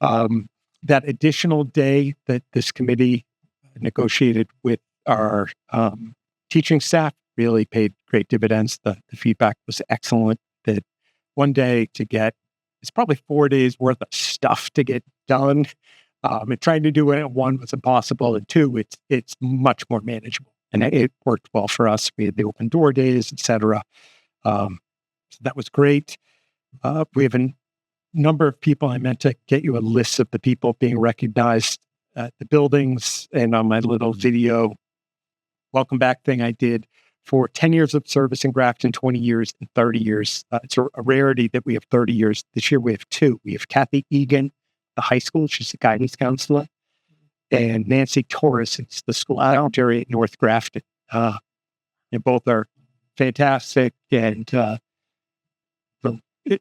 That additional day that this committee negotiated with our teaching staff really paid great dividends. The feedback was excellent. That one day to get, it's probably 4 days worth of stuff to get done. And trying to do it at 1 was impossible. And 2, it's much more manageable. And it worked well for us. We had the open door days, etc. So that was great. We have a number of people. I meant to get you a list of the people being recognized at the buildings and on my little video welcome back thing I did for 10 years of service in Grafton, 20 years and 30 years. It's a rarity that we have 30 years. This year we have 2. We have Kathy Egan, the high school. She's a guidance counselor. And Nancy Torres, it's the school secretary at North Grafton. And both are fantastic. And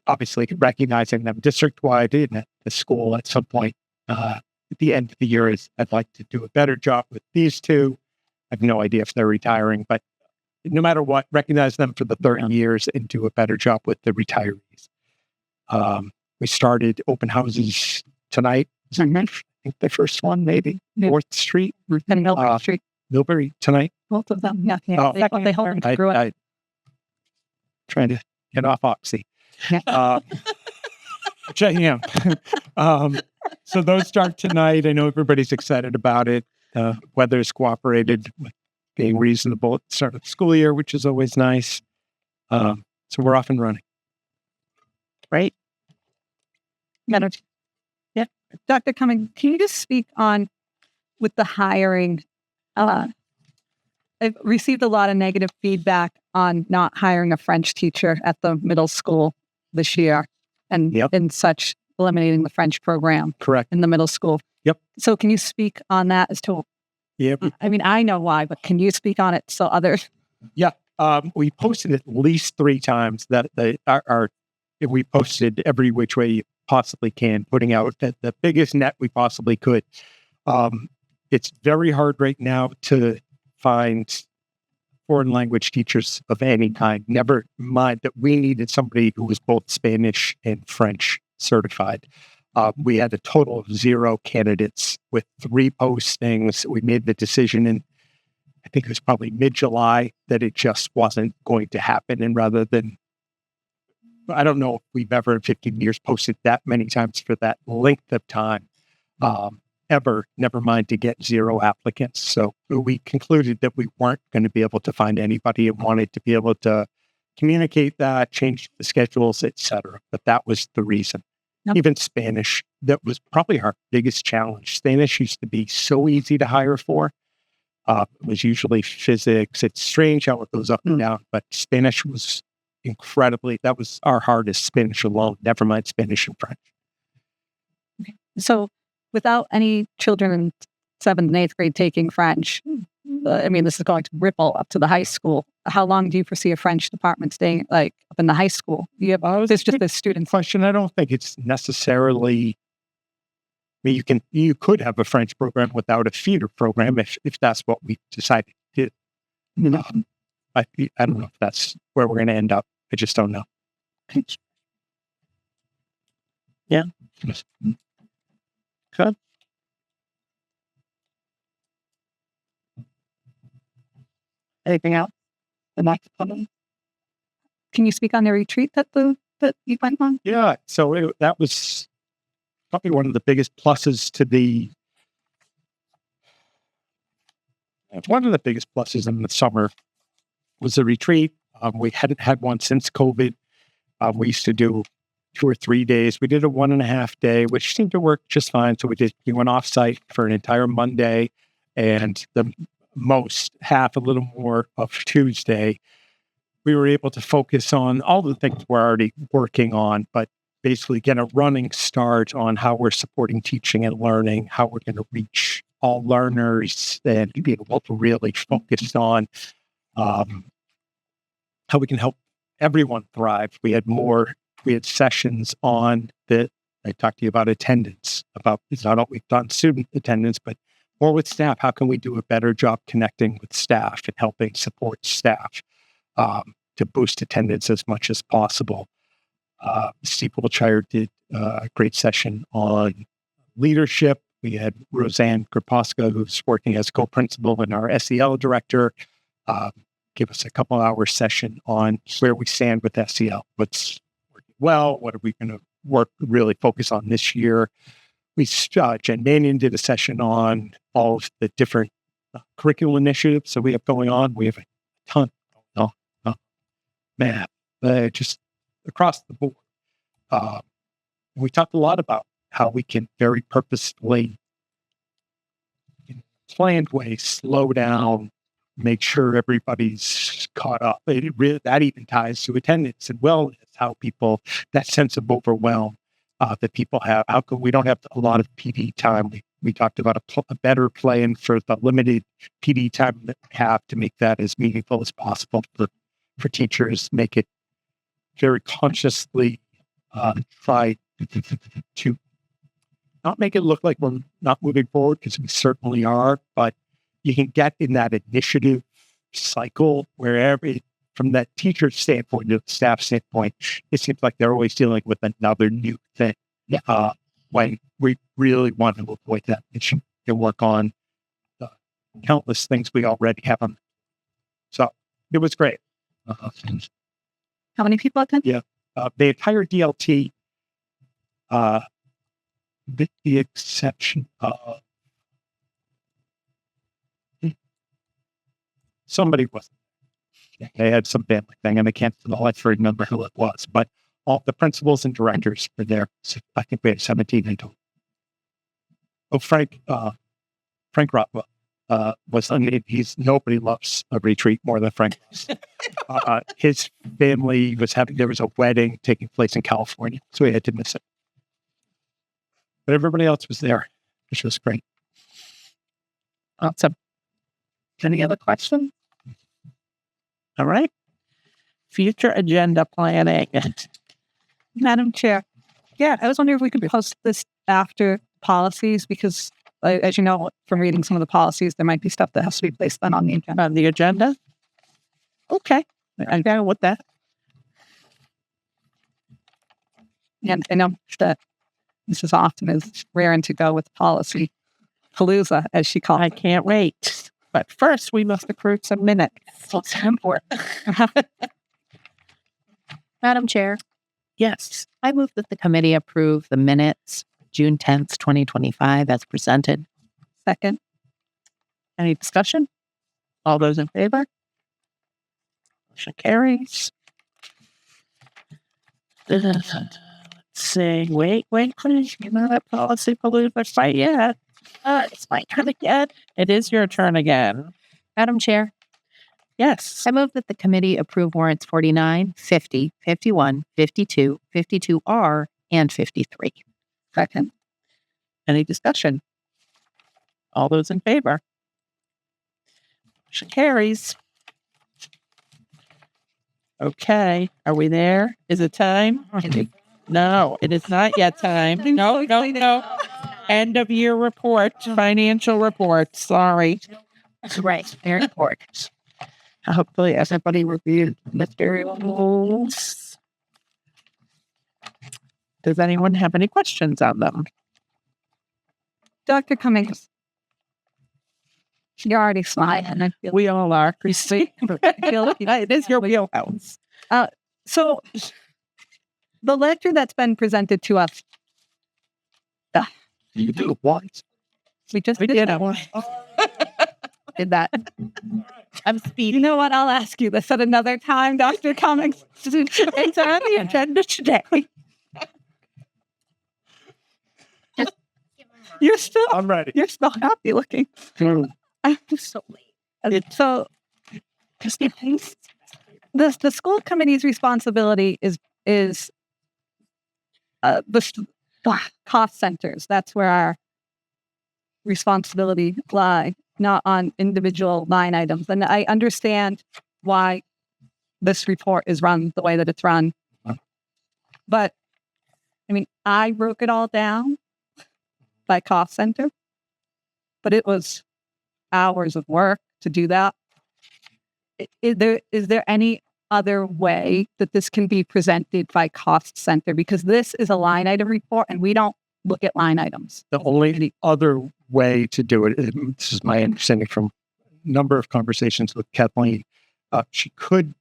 obviously recognizing them district-wide and at the school at some point at the end of the year I'd like to do a better job with these 2. I have no idea if they're retiring, but no matter what, recognize them for the 30 years and do a better job with the retirees. We started open houses tonight. I think the first one, maybe. 4th Street. And Millbury Street. Millbury tonight. Both of them. Yeah. Oh, They hold them through it. I trying to get off Oxy. Which I am. So those start tonight. I know everybody's excited about it. Weather's cooperated with being reasonable at the start of the school year, which is always nice. So we're off and running. Right. Yeah. Dr. Cumming, can you just speak on with the hiring? I've received a lot of negative feedback on not hiring a French teacher at the middle school this year and such eliminating the French program Correct. in the middle school. Yep. So can you speak on that as to, Yep. I mean, I know why, but can you speak on it so others? Yeah. We posted at least 3 times that we posted every which way you possibly can, putting out the biggest net we possibly could. It's very hard right now to find foreign language teachers of any kind. Never mind that we needed somebody who was both Spanish and French certified. We had a total of 0 candidates with 3 postings. We made the decision in, I think it was probably mid-July, that it just wasn't going to happen. And rather than, I don't know if we've ever in 15 years posted that many times for that length of time, ever, never mind to get 0 applicants. So we concluded that we weren't going to be able to find anybody and wanted to be able to communicate that, change the schedules, etc. But that was the reason. Yep. Even Spanish, that was probably our biggest challenge. Spanish used to be so easy to hire for. It was usually physics. It's strange how it goes up and down, but Spanish was incredibly, that was our hardest, Spanish alone, never mind Spanish and French. So without any children in 7th and 8th grade taking French, I mean, this is going to ripple up to the high school. How long do you foresee a French department staying like up in the high school? Do you have this just the students? Question. I don't think it's necessarily. I mean, you could have a French program without a feeder program if that's what we decided to do. I don't know if that's where we're going to end up. I just don't know. Yeah. Good. Anything else? The next one? Can you speak on the retreat that you went on? Yeah. So that was probably one of the biggest pluses to one of the biggest pluses in the summer was the retreat. We hadn't had one since COVID. We used to do 2 or 3 days. We did a 1.5 day, which seemed to work just fine. So we went off site for an entire Monday and the most half, a little more of Tuesday. We were able to focus on all the things we're already working on, but basically get a running start on how we're supporting teaching and learning, how we're going to reach all learners, and be able to really focus on how we can help everyone thrive. We had sessions on I talked to you about attendance, about not only on student attendance, but more with staff. How can we do a better job connecting with staff and helping support staff to boost attendance as much as possible? Steve Wiltshire did a great session on leadership. We had Roseanne Graposka, who's working as co-principal and our SEL director, give us a couple hour session on where we stand with SEL. What's working well? What are we going to really focus on this year? Jen Manion did a session on all of the different curriculum initiatives that we have going on. We have a ton going on. Man, just across the board. We talked a lot about how we can very purposefully, in a planned way, slow down, make sure everybody's caught up. That even ties to attendance and wellness, how people, that sense of overwhelm that people have. How come we don't have a lot of PD time? We talked about a better plan for the limited PD time that we have to make that as meaningful as possible for teachers, make it very consciously try to not make it look like we're not moving forward, because we certainly are, but you can get in that initiative cycle wherever, from that teacher standpoint to the staff standpoint, it seems like they're always dealing with another new thing. When we really want to avoid that issue and work on the countless things we already have on. So it was great. How many people attended? Yeah. The entire DLT, with the exception of somebody wasn't. They had some family thing, and I can't remember who it was, but all the principals and directors were there. So I think we had 17 in total. Oh, Frank Rockwell was. Nobody loves a retreat more than Frank. His family there was a wedding taking place in California, so he had to miss it. But everybody else was there, which was great. Awesome. Any other questions? All right. Future agenda planning. Madam Chair. Yeah, I was wondering if we could post this after policies, because as you know, from reading some of the policies, there might be stuff that has to be placed on the agenda. On the agenda? Okay. I'm down with that. And I know that Mrs. Austin is raring to go with policy palooza, as she calls I it. can't wait. But first, we must accrue some minutes. So it's important. Madam Chair, Yes. I move that the committee approve the minutes June 10th, 2025 as presented. Second. Any discussion? All those in favor? Motion carries. Let's see. Wait, please. You're not at policy palooza fight yet. It's my turn again. It is your turn again. Madam Chair, Yes. I move that the committee approve warrants 49, 50, 51, 52, 52R, and 53. Second. Any discussion? All those in favor? Motion carries. Okay, are we there? Is it time? No, it is not yet time. No, no, no. End of year report, financial report. Sorry. Right. Very important. Hopefully everybody reviewed materials. Does anyone have any questions on them? Dr. Cummings. You're already smiling. I feel We all are, Christy. It is your wheelhouse. So the lecture that's been presented to us, You do what? we just We did did did that. I'm You speeding. know what? I'll ask you this at another time, Dr. Cummings. It's on the agenda today. You're still I'm ready. you're still happy looking. I'm so late. So the school committee's responsibility is cost centers. That's where our responsibility lie, not on individual line items. And I understand why this report is run the way that it's run. But I mean, I broke it all down by cost center, but it was hours of work to do that. Is there any other way that this can be presented by cost center? Because this is a line item report and we don't look at line items. The only other way to do it, this is my understanding from a number of conversations with Kathleen, she could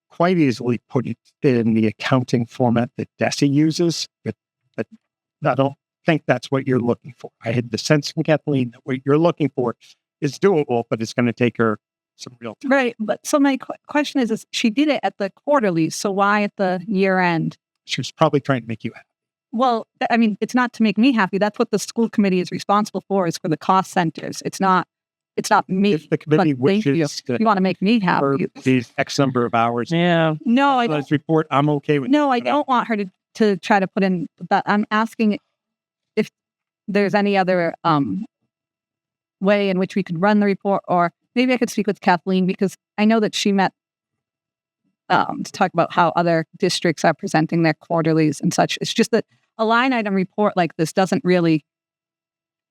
quite easily put it in the accounting format that DESE uses, but I don't think that's what you're looking for. I had the sense from Kathleen that what you're looking for is doable, but it's going to take her some real time. Right. But so my question is she did it at the quarterly. So why at the year end? She was probably trying to make you happy. Well, I mean, it's not to make me happy. That's what the school committee is responsible for, is for the cost centers. It's not me. If the committee but thank you. wishes to You want to make me for happy. these X number of hours, Yeah. No, I don't. this report, I'm okay with. No, I don't want her to try to put in that. I'm asking if there's any other way in which we could run the report, or maybe I could speak with Kathleen, because I know that she met to talk about how other districts are presenting their quarterlies and such. It's just that a line item report like this doesn't really,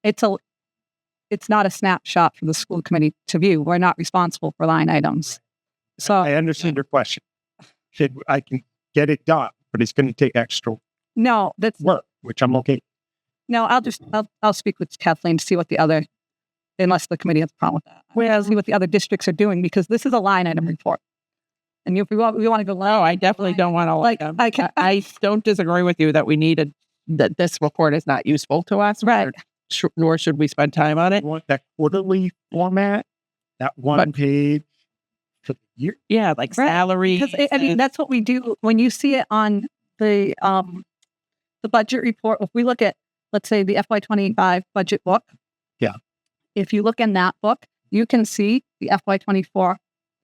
it's not a snapshot for the school committee to view. We're not responsible for line items. So I understand your question. I can get it done, but it's going to take extra no, that's work, which I'm okay. no. I'll speak with Kathleen to see what the other, unless the committee has a problem with that. We'll see what the other districts are doing, because this is a line item report. And if we want to go, No, I definitely don't want to like, I don't disagree with you that we needed that this report is not useful to us. Right. Nor should we spend time on it. You want that quarterly format, that one But- page for the year. Yeah, like Right. salary. because I mean that's what we do when you see it on the budget report. If we look at, let's say, the FY25 budget book, Yeah. If you look in that book, you can see the FY24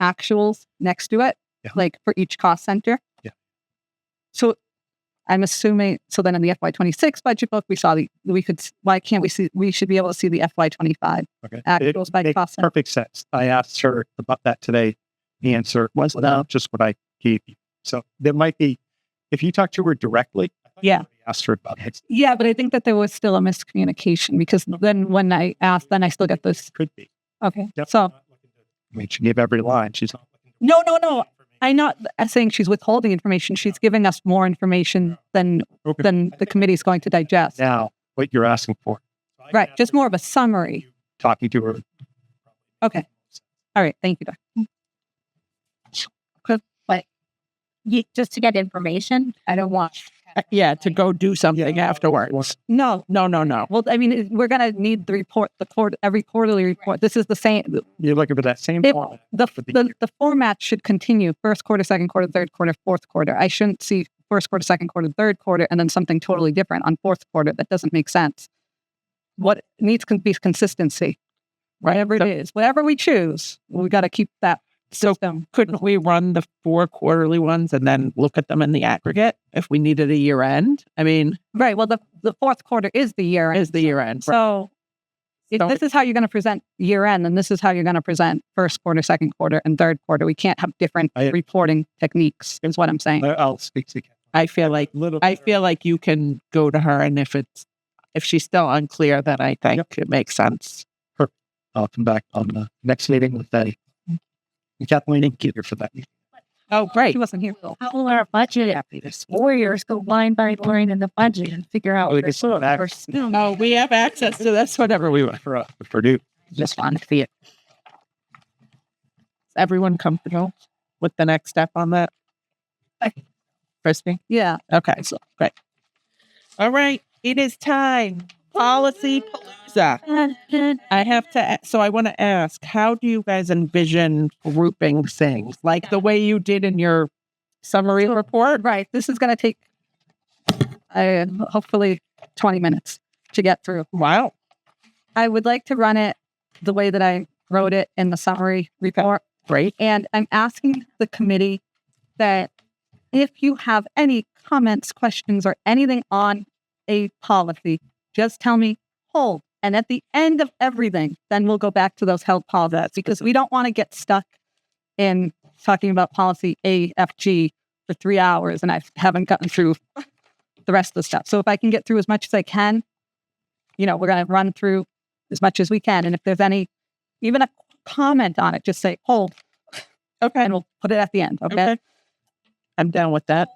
actuals next to it, Yeah. like for each cost center. Yeah. So I'm assuming. So then in the FY26 budget book, we should be able to see the FY25 Okay. actuals by makes cost center. perfect sense. I asked her about that today. The answer was just what I gave you. So there might be, if you talk to her directly, Yeah. ask her about it. Yeah, but I think that there was still a miscommunication, because then when I asked, then I still get this. Could be. Okay. Definitely So not looking to- I mean, she gave every line. She's not looking to- no. I'm not saying she's withholding information. She's giving us more information than Okay. the committee's going to digest. Now, what you're asking for. Right. Just more of a summary. Talking to her. Okay. All right. Thank you, Dr. Just to get information, I don't want. Yeah, to go do something afterwards. No. No. Well, I mean, we're going to need the report, every quarterly report. This is the same. You're looking for that same If format. the format should continue: first quarter, second quarter, third quarter, fourth quarter. I shouldn't see first quarter, second quarter, third quarter, and then something totally different on fourth quarter. That doesn't make sense. What needs to be consistency. Whatever it is, whatever we choose, we got to keep that system. Couldn't we run the 4 quarterly ones and then look at them in the aggregate if we needed a year end? I mean, Right. Well, the fourth quarter is the year. is the year end. So If So- this is how you're going to present year end, then this is how you're going to present first quarter, second quarter, and third quarter. We can't have different I- reporting techniques, is what I'm saying. I'll speak to you. I feel like you can go to her, and if she's still unclear, then I think it makes sense. I'll come back on the next meeting with Betty. Kathleen, thank you for that. Oh, great. She wasn't here. How will our budget warriors go line by line in the budget and figure out Oh, they can still have first? No, we have access to this whenever we want. for Purdue. Just want to see it. Is everyone comfortable with the next step on that? Christy? Yeah. Okay, so great. All right, it is time. Policy Palooza. I have to, so I want to ask, how do you guys envision grouping things? Like the way you did in your summary report? Right. This is going to take hopefully 20 minutes to get through. Wow. I would like to run it the way that I wrote it in the summary report. Great. And I'm asking the committee that if you have any comments, questions, or anything on a policy, just tell me, hold. And at the end of everything, then we'll go back to those held policies because we don't want to get stuck in talking about policy AFG for 3 hours and I haven't gotten through the rest of the stuff. So if I can get through as much as I can, we're going to run through as much as we can. And if there's even a comment on it, just say, hold. Okay. And we'll put it at the end. Okay. I'm down with that.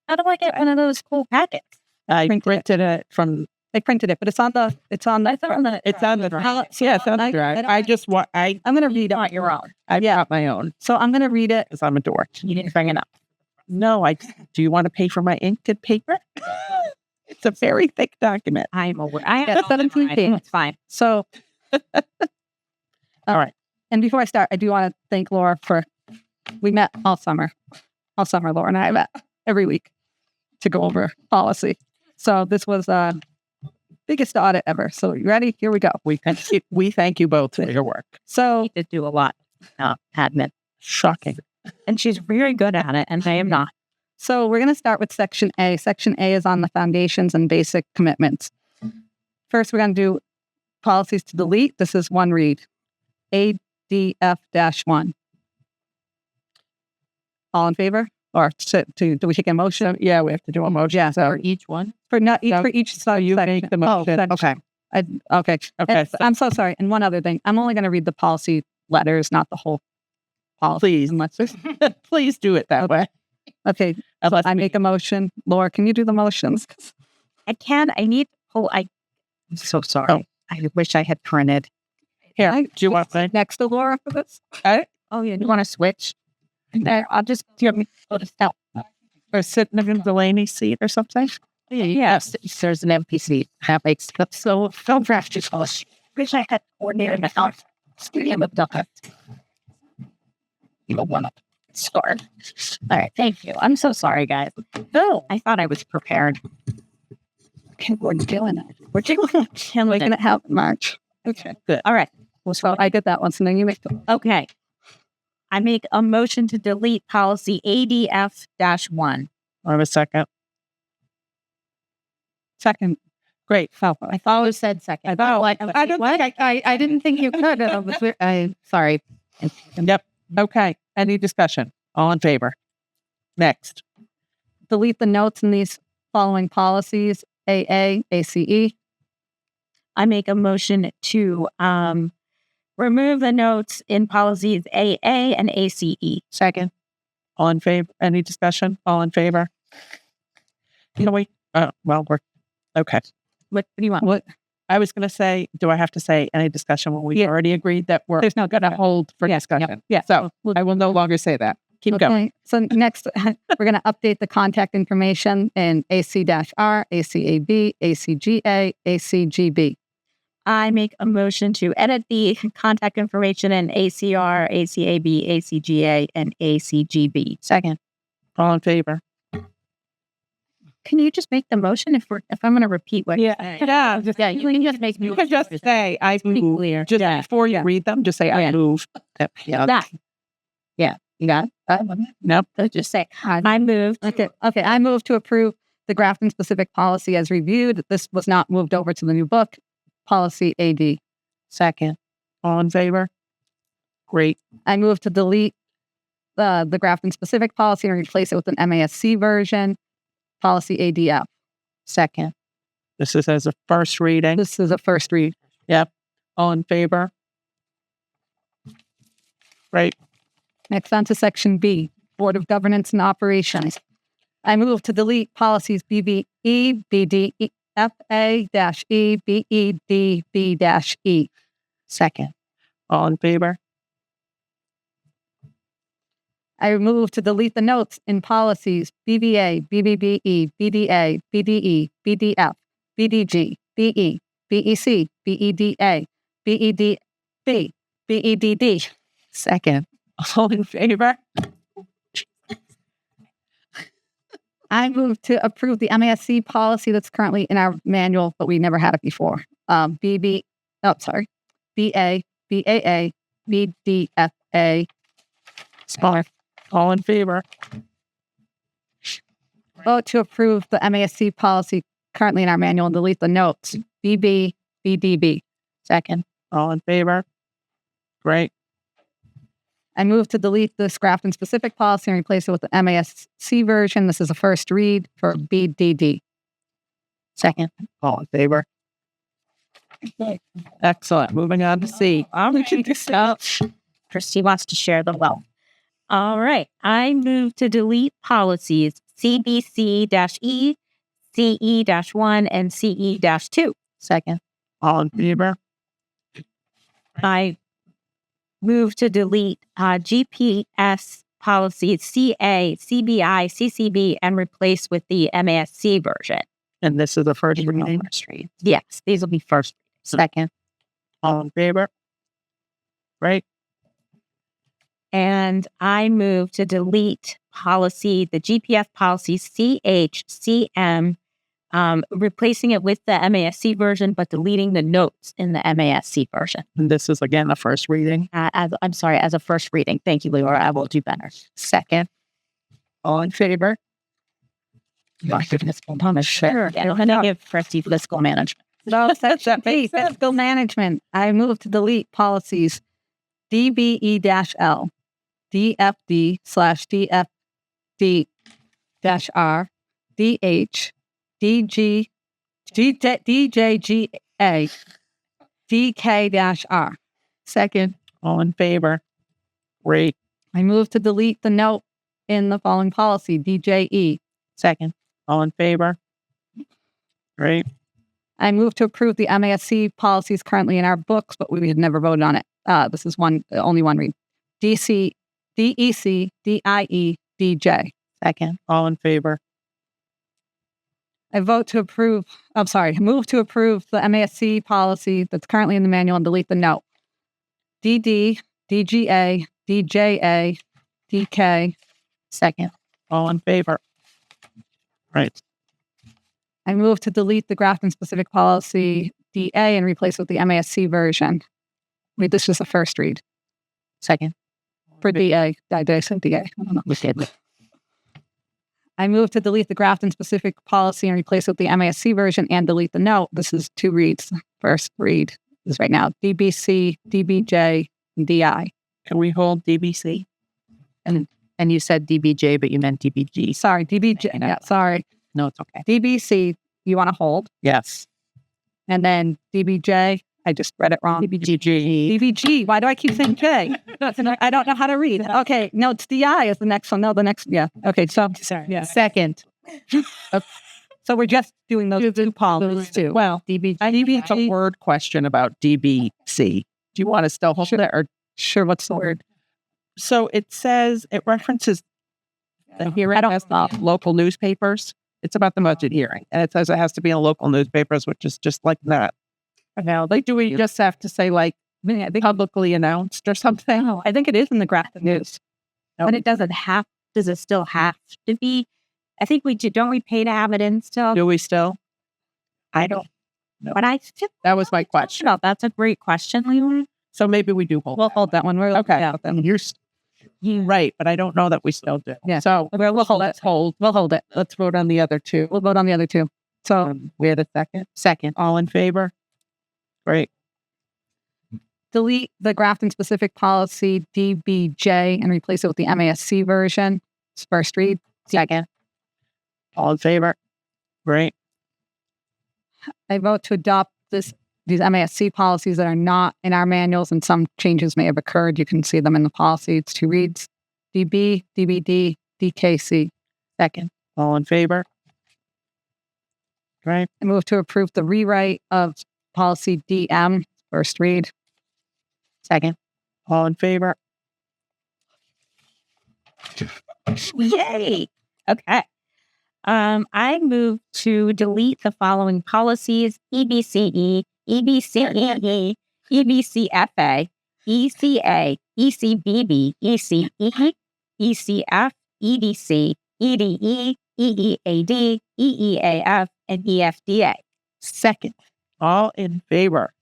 How do I get one of those cool packets? I Printed printed it from, I printed it, but it's on the, it's on the I drive. It's on the I drive. don't- I just want, I'm going to read it. Want your own. I've got my own So I'm going to read it. because I'm a dork. You didn't bring it up. No, do you want to pay for my ink and paper? It's a very thick document. I'm aware. I Yeah, have 17 pages. It's fine. So, All right. And before I start, I do want to thank Laura we met all summer. All summer, Laura and I met every week to go over policy. So this was biggest audit ever. So you ready? Here we go. We thank you both for your work. So She did do a lot. Admin. Shocking. And she's very good at it, and I am not. So we're going to start with Section A. Section A is on the foundations and basic commitments. First, we're going to do policies to delete. This is one read. ADF-1. All in favor? Or do we take a motion? Yeah, we have to do a motion. Yeah. So For each one. For not each So- for each so you section. make the motion. Okay. Okay. Okay. And I'm so sorry. And one other thing. I'm only going to read the policy letters, not the whole policy. Please, Unless, please do it that way. okay. I make a motion. Laura, can you do the motions? I can. I need. Oh, I'm so sorry. Oh. I wish I had printed. Here, I- do you want mine? Next to Laura for this? Oh, yeah. You want to switch? I'll just go to step. Or sit in the Delaney seat or something? Yes, there's an empty seat. That makes so film draft just goes. Wish I had coordinated myself. Studio of the you one up. Score. All right, thank you. I'm so sorry, guys. Oh, I thought I was prepared. Okay, we're doing it. We're doing it. We're going to have March. Okay. All right. So I get that one. So then you make the Okay. I make a motion to delete policy ADF-1. I have a second. second. Great. I thought you said second. I thought- What? I don't what? think I didn't think you could. I'm sorry. Yep. Okay. Any discussion? All in favor? Next. Delete the notes in these following policies: AA, ACE. I make a motion to remove the notes in policies AA and ACE. Second. All in favor? Any discussion? All in favor? Wait. Well, we're okay. What do you want? What? I was going to say, do I have to say any discussion when we Yeah. already agreed that we're There's no going to hold for Yeah, discussion? Yeah. So I will no longer say that. Keep going. Okay. So next, we're going to update the contact information in AC-R, ACAB, ACGA, ACGB. I make a motion to edit the contact information in ACR, ACAB, ACGA, and ACGB. Second. All in favor? Can you just make the motion if I'm going to repeat what? Yeah. Yeah. Yeah. You can just make. You can just say, I pretty move. clear. Just Yeah. before you read them, just say, I Yeah. move. Yeah. That. Yeah. You got it? Nope. So just say I moved. Okay. I move to approve the Grafton specific policy as reviewed. This was not moved over to the new book. Policy AD. Second. All in favor? Great. I move to delete the Grafton specific policy and replace it with an MASC version, policy ADF. Second. This is as a first reading. This is a first read. Yep. All in favor? Great. Next on to section B, Board of Governance and Operations. I move to delete policies BBE, BD, FA-E, BED, B-E. Second. All in favor? I move to delete the notes in policies BBA, BBBE, BDA, BDE, BDF, BDG, BE, BEC, BEDA, BEDB, BEDD. Second. All in favor? I move to approve the MASC policy that's currently in our manual, but we never had it before. BA, BAA, BDFA. Smart. All in favor? Vote to approve the MASC policy currently in our manual and delete the notes. BB, BDB. Second. All in favor? Great. I move to delete this Grafton specific policy and replace it with the MASC version. This is a first read for BDD. Second. All in favor? Excellent. Moving on to C. Christy wants to share the wealth. All right. I move to delete policies CBC-E, CE-1, and CE-2. Second. All in favor? I move to delete GPS policies CA, CBI, CCB, and replace with the MASC version. And this is the first reading? Yes, these will be first. Second. All in favor? Great. And I move to delete the GPF policy CHCM, replacing it with the MASC version, but deleting the notes in the MASC version. And this is again the first reading? As a first reading. Thank you, Leora. I will do better. Second. All in favor? Sure. I don't give Christy fiscal management. No, section B, fiscal management. I move to delete policies DBE-L, DFD/DFD-R, DH, DG, DJGA, DK-R. Second. All in favor? Great. I move to delete the note in the following policy, DJE. Second. All in favor? Great. I move to approve the MASC policies currently in our books, but we had never voted on it. This is only one read. DC, DEC, DIE, DJ. Second. All in favor? I move to approve the MASC policy that's currently in the manual and delete the note. DD, DGA, DJA, DK. Second. All in favor? Right. I move to delete the Grafton specific policy DA and replace it with the MASC version. Wait, this is the first read. Second. For DA. Did I say DA? I don't know. We did. I move to delete the Grafton specific policy and replace it with the MASC version and delete the note. This is two reads. First read is right now. DBC, DBJ, and DI. Can we hold DBC? And you said DBJ, but you meant DBG. Sorry, DBJ. Yeah, sorry. No, it's okay. DBC, you want to hold. Yes. And then DBJ, I just read it wrong. DBG. DBG. Why do I keep saying J? I don't know how to read. Okay. No, it's DI is the next one. No, the next. Yeah. Okay. So, Sorry. yeah. Second. So we're just doing those two policies too. Well, DBG. I think it's a word question about DBC. Do you want to still hold it or? Sure. What's the word? So it says, it references the hearing as the local newspapers. It's about the budget hearing. And it says it has to be in local newspapers, which is just like that. Now, like, do we just have to say like publicly announced or something? Oh, I think it is in the Grafton News. But it does it still have to be? I think we do. Don't we pay to have it in still? Do we still? I don't know. But I still That was my question. that's a great question, Leora. So maybe we do hold. We'll hold that one. We're Okay. Yeah, then. You're right, but I don't know that we still do. Yeah. So We'll hold it. We'll hold it. let's vote on the other two. We'll vote on the other two. So We had a second. Second. All in favor? Great. delete the Grafton specific policy DBJ and replace it with the MASC version. It's first read. Second. All in favor? Great. I vote to adopt these MASC policies that are not in our manuals, and some changes may have occurred. You can see them in the policy. It's two reads. DB, DBD, DKC. Second. All in favor? Great. I move to approve the rewrite of policy DM, first read. Second. All in favor? Yay. Okay. I move to delete the following policies: EBCE, EBCEE, EBCFA, ECA, ECBB, ECE, ECF, EDC, EDE, EEAD, EEAF, and EFDA. Second. All in favor?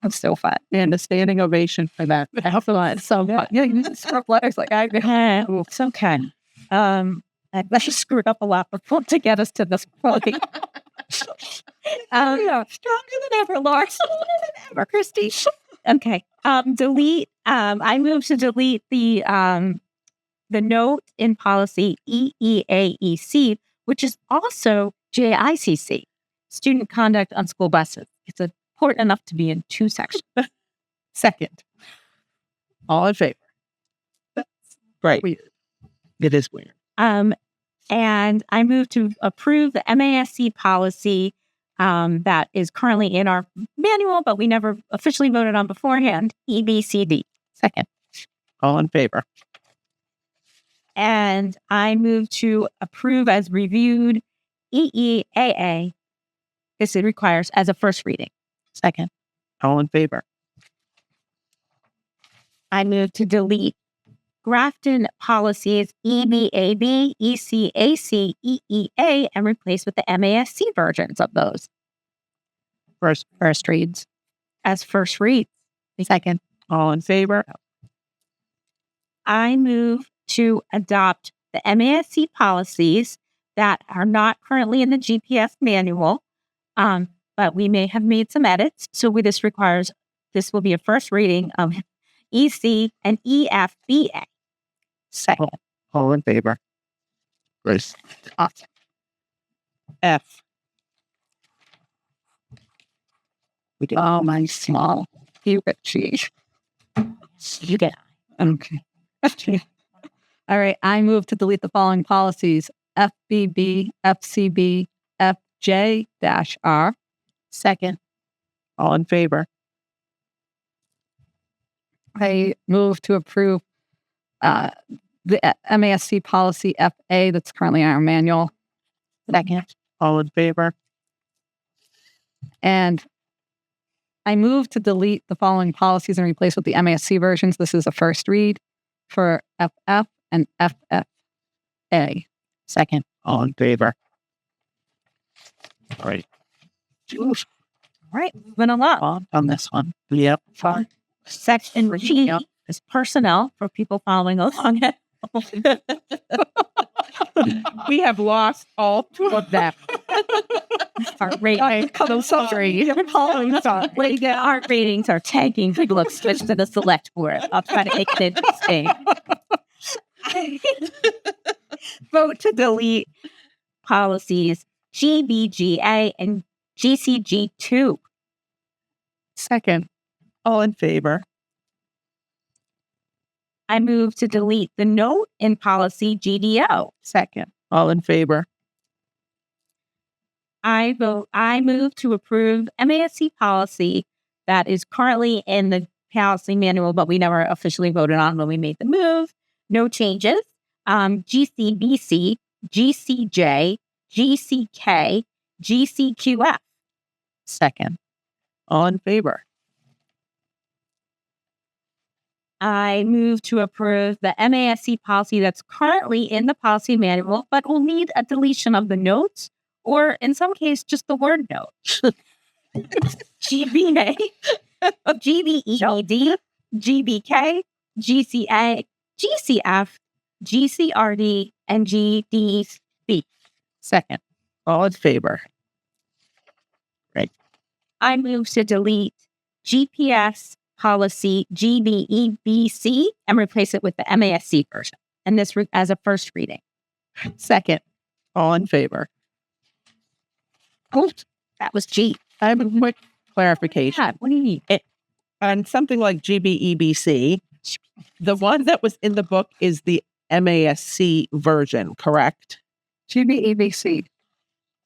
I'm so fun. And a standing ovation for that. Excellent. So fun. Yeah, you just script letters like I do. It's okay. I screwed up a lot before to get us to this point. Stronger than ever, Laura. Stronger than ever, Christy. Okay. Delete. I move to delete the note in policy EEAEC, which is also JICC, student conduct on school buses. It's important enough to be in two sections. Second. All in favor? Great. Weird. It is weird. And I move to approve the MASC policy that is currently in our manual, but we never officially voted on beforehand, EBCD. Second. All in favor? And I move to approve as reviewed EEAA, this it requires as a first reading. Second. All in favor? I move to delete Grafton policies EBAB, ECAC, EEA, and replace with the MASC versions of those. First reads. As first reads. Second. All in favor? I move to adopt the MASC policies that are not currently in the GPS manual, but we may have made some edits. So this will be a first reading of EC and EFBA. Second. All in favor? Grace. Awesome. F. Oh, my small. You get cheese. You get Okay. All right. I move to delete the following policies: FBB, FCB, FJ-R. second. All in favor? I move to approve the MASC policy FA that's currently in our manual. Second. All in favor? And I move to delete the following policies and replace with the MASC versions. This is a first read for FF and FFA. Second. All in favor? All right. All right. Moving along. On this one. Yep. For section G is personnel for people following along. We have lost all two of them. Our ratings. I'm sorry. Our ratings are tanking. People have switched to the select board. I'll try to make it interesting. Vote to delete policies GBGA and GCG2. Second. All in favor? I move to delete the note in policy GDO. Second. All in favor? I move to approve MASC policy that is currently in the policy manual, but we never officially voted on when we made the move. No changes. GCBC, GCJ, GCK, GCQF. Second. All in favor? I move to approve the MASC policy that's currently in the policy manual, but will need a deletion of the notes, or in some case, just the word note. GBA, GBED, GBK, GCA, GCF, GCRD, and GDB. Second. All in favor? I move to delete GPS, policy GBEBC and replace it with the MASC version. And this as a first reading. Second. All in favor? Oh, that was G. I have a quick clarification. Yeah, what do you need? On something like GBEBC, the one that was in the book is the MASC version, correct? GBEBC.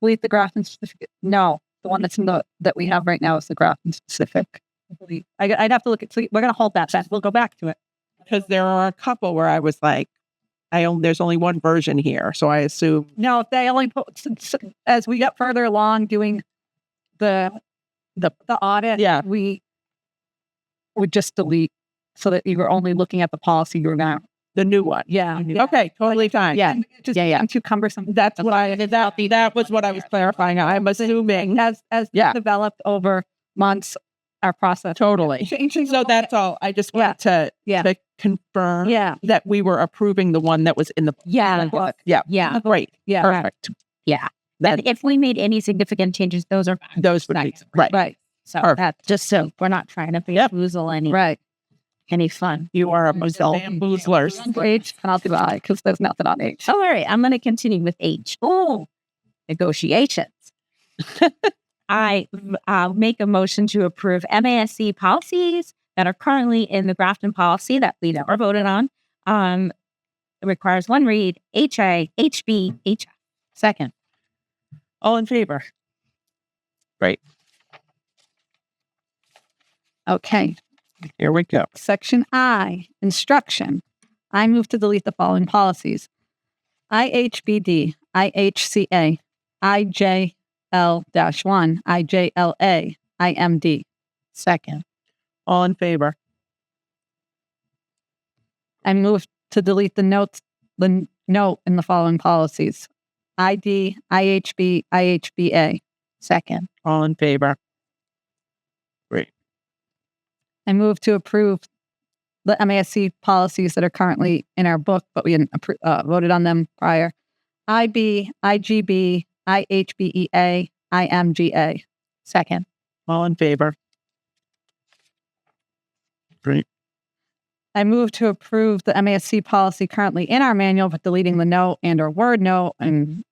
Delete the Grafton specific. No, the one that's in that we have right now is the Grafton specific. I believe. I'd have to look at. So we're going to hold that back. We'll go back to it. Because there are a couple where I was like, there's only one version here, so I assume. No, if they only put as we got further along doing the audit, Yeah. we would just delete so that you were only looking at the policy you're now. The new one. Yeah. Okay, totally fine. Yeah. Just Yeah. too cumbersome. That's what that was what I was clarifying. I'm assuming. As Yeah. developed over months, our process. Totally. Changing. So that's all. I just wanted to confirm Yeah. that we were approving the one that was in the Yeah. book. Yeah. Yeah. Great. Yeah. Perfect. Yeah. That- And if we made any significant changes, those are Those would be nice. right. Right. So Perfect. that just so we're not trying to bamboozle Right. any fun. You are a bamboozler. H, and I'll do I because there's nothing on H. Oh, all right. I'm going to continue with H. Oh, negotiations. I make a motion to approve MASC policies that are currently in the Grafton policy that we never voted on. It requires one read, HA, HB, HF. Second. All in favor? Great. Okay. Here we go. Section I, instruction. I move to delete the following policies: IHBD, IHCA, IJL-1, IJLA, IMD. Second. All in favor? I move to delete the note in the following policies: ID, IHB, IHBA. Second. All in favor? I move to approve the MASC policies that are currently in our book, but we hadn't voted on them prior: IB, IGB, IHBEA, IMGA. Second. All in favor? Great. I move to approve the MASC policy currently in our manual, but deleting the note and or word note. And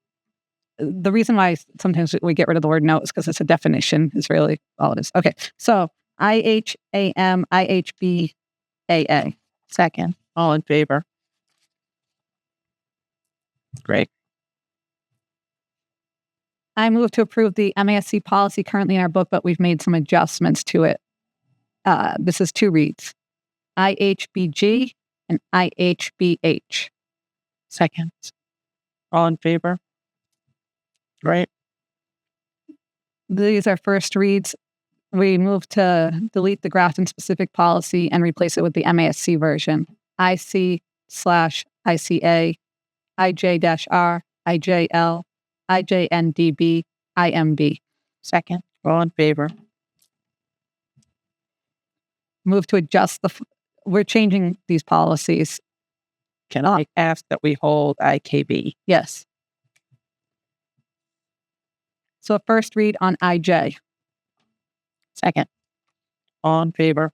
the reason why sometimes we get rid of the word note is because it's a definition is really all it is. Okay. So IHAM, IHBAA. Second. All in favor? Great. I move to approve the MASC policy currently in our book, but we've made some adjustments to it. This is two reads: IHBG and IHBH. Second. All in favor? Great. These are first reads. We move to delete the Grafton specific policy and replace it with the MASC version: IC/ICA, IJ-R, IJL, IJNDB, IMB. Second. All in favor? Move to adjust we're changing these policies. Can I ask that we hold IKB? Yes. So first read on IJ. Second. All in favor?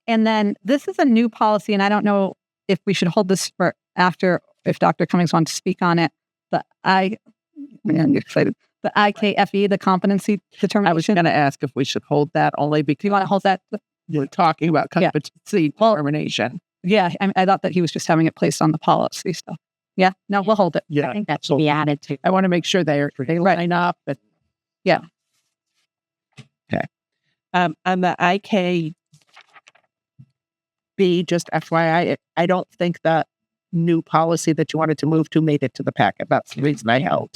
And then this is a new policy, and I don't know if we should hold this for after, if Dr. Cummings wants to speak on it. I'm excited. The IKFE, the competency I was determination. going to ask if we should hold that only Do because you want to hold that? you're talking about Yeah. competency determination. Yeah, I thought that he was just having it placed on the policy stuff. Yeah, no, we'll hold it. Yeah. I think that should be added to. I want to make sure they line up. But Yeah. Okay. On the IKB, just FYI, I don't think that new policy that you wanted to move to made it to the packet. That's the reason I held.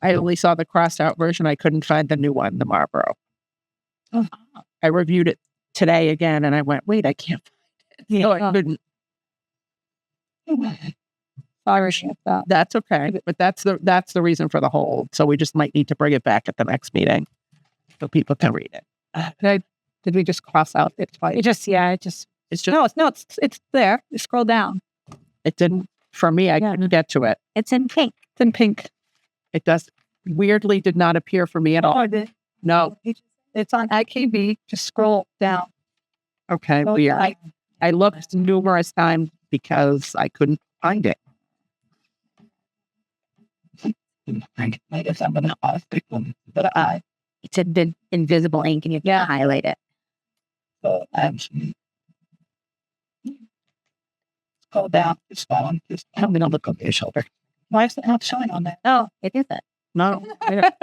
I only saw the crossed out version. I couldn't find the new one, the Marlboro. Oh. I reviewed it today again and I went, wait, I can't find it. So I couldn't. Sorry about that. That's okay. But that's the reason for the hold. So we just might need to bring it back at the next meeting so people can read it. Did we just cross out it twice? It's just It's there. You scroll down. it didn't for me. I couldn't get to it. It's in pink. It's in pink. It does weirdly did not appear for me at all. No. It's on IKB. Just scroll down. Okay. Oh, Weird. yeah. I looked numerous times because I couldn't find it. I guess I'm gonna pick one, but it's a big invisible ink, and you can highlight it. So actually, scroll down. It's gone. Just help me not look over your shoulder. Why is it not showing on there? Oh, it isn't. No,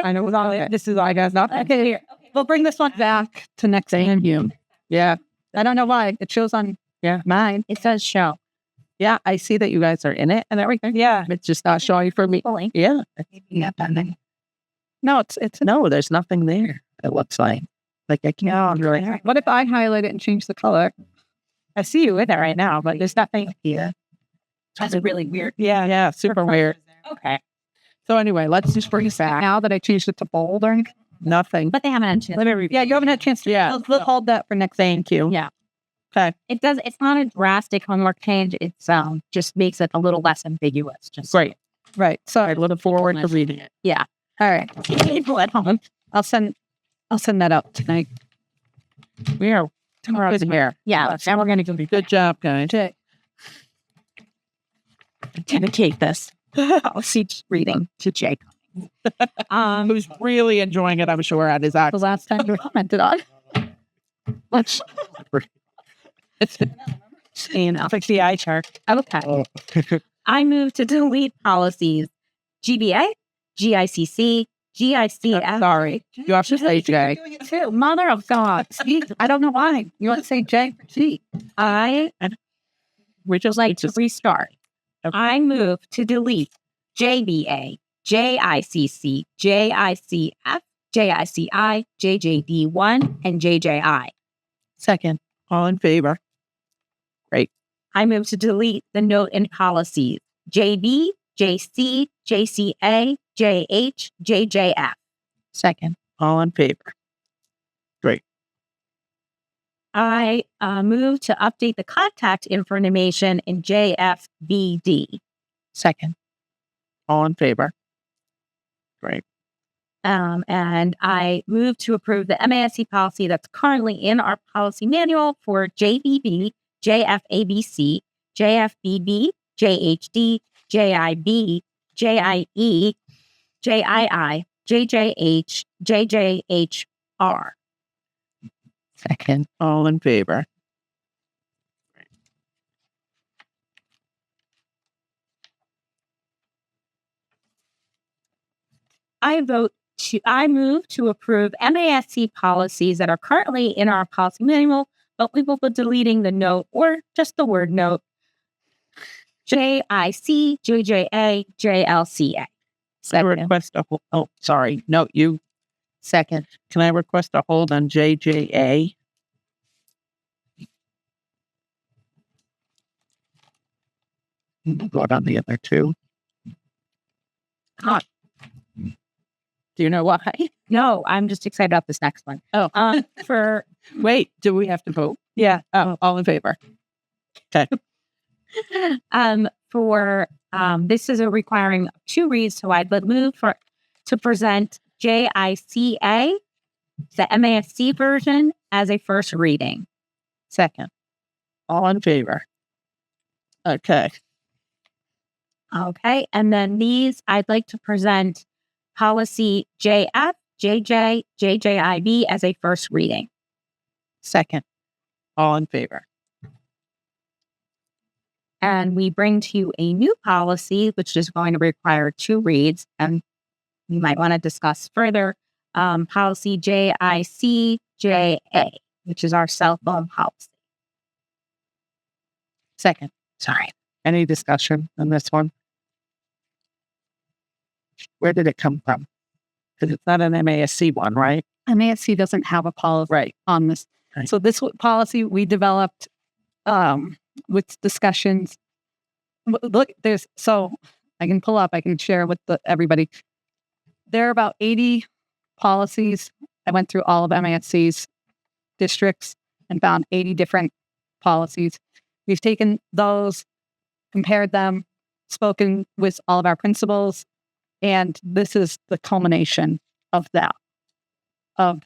I know it's on it. This is I got nothing. Okay, here. We'll bring this one back to next time. Thank you. Yeah. I don't know why. It shows on mine. It does show. Yeah. I see that you guys are in it and everything. Yeah. It's just not showing for me. Fully. Yeah. Yeah, pending. No, it's No, there's nothing there. It looks like I can't. Really. what if I highlight it and change the color? I see you in it right now, but there's nothing. Yeah. That's really weird. Yeah. Yeah. Super weird. Okay. So anyway, let's just bring it back. Now that I changed it to bold or anything. Nothing. But they haven't had a chance. Let me review. Yeah, you haven't had a chance to. Yeah. Let's hold that for next. Thank you. Yeah. Okay. It does. It's not a drastic homework change. It's just makes it a little less ambiguous. Just Great. Right. So, I look forward to reading it. all right. people at home. I'll send that out tonight. We are Tomorrow's good here. Yeah. Now we're gonna go Good job, guys. Okay. dedicate this policy reading to Jake. Who's really enjoying it, I'm sure, at his The act. last time you commented on. Let's Fix the eye chart. okay. I move to delete policies GBA, GICC, GICF. Sorry. You have to say Jay. Doing it too. Mother of God. See, I don't know why. You want to say J for G. I We just like to restart. Okay. I move to delete JBA, JICC, JICF, JICI, JJD1, and JJI. second. All in favor? I move to delete the note in policies JB, JC, JCA, JH, JJF. Second. All in favor? I move to update the contact information in JFBD. Second. All in favor? And I move to approve the MASC policy that's currently in our policy manual for JBB, JFABC, JFBB, JHD, JIB, JIE, JII, JJH, JJHR. Second. All in favor? I move to approve MASC policies that are currently in our policy manual, but we will be deleting the note or just the word note. JIC, JJA, JLCA. I request a hold. Oh, sorry. No, you. Second. Can I request a hold on JJA? What on the other two? Do you know why? No, I'm just excited about this next one. Oh. For Wait, do we have to vote? Yeah. Oh, all in favor? Okay. this is a requiring 2 reads, so I'd move to present JICA, the MASC version, as a first reading. Second. All in favor? Okay. Okay, and then these I'd like to present policy JF, JJ, JJIB as a first reading. Second. All in favor? And we bring to you a new policy, which is going to require 2 reads, and we might want to discuss further. Policy JICJA, which is our cell phone policy. Second. Sorry. Any discussion on this one? Where did it come from? Because it's not an MASC one, right? MASC doesn't have a policy Right. on this. Right. So this policy we developed with discussions. Look, so I can pull up, I can share with everybody. There are about 80 policies. I went through all of MASC's districts and found 80 different policies. We've taken those, compared them, spoken with all of our principals, and this is the culmination of that, of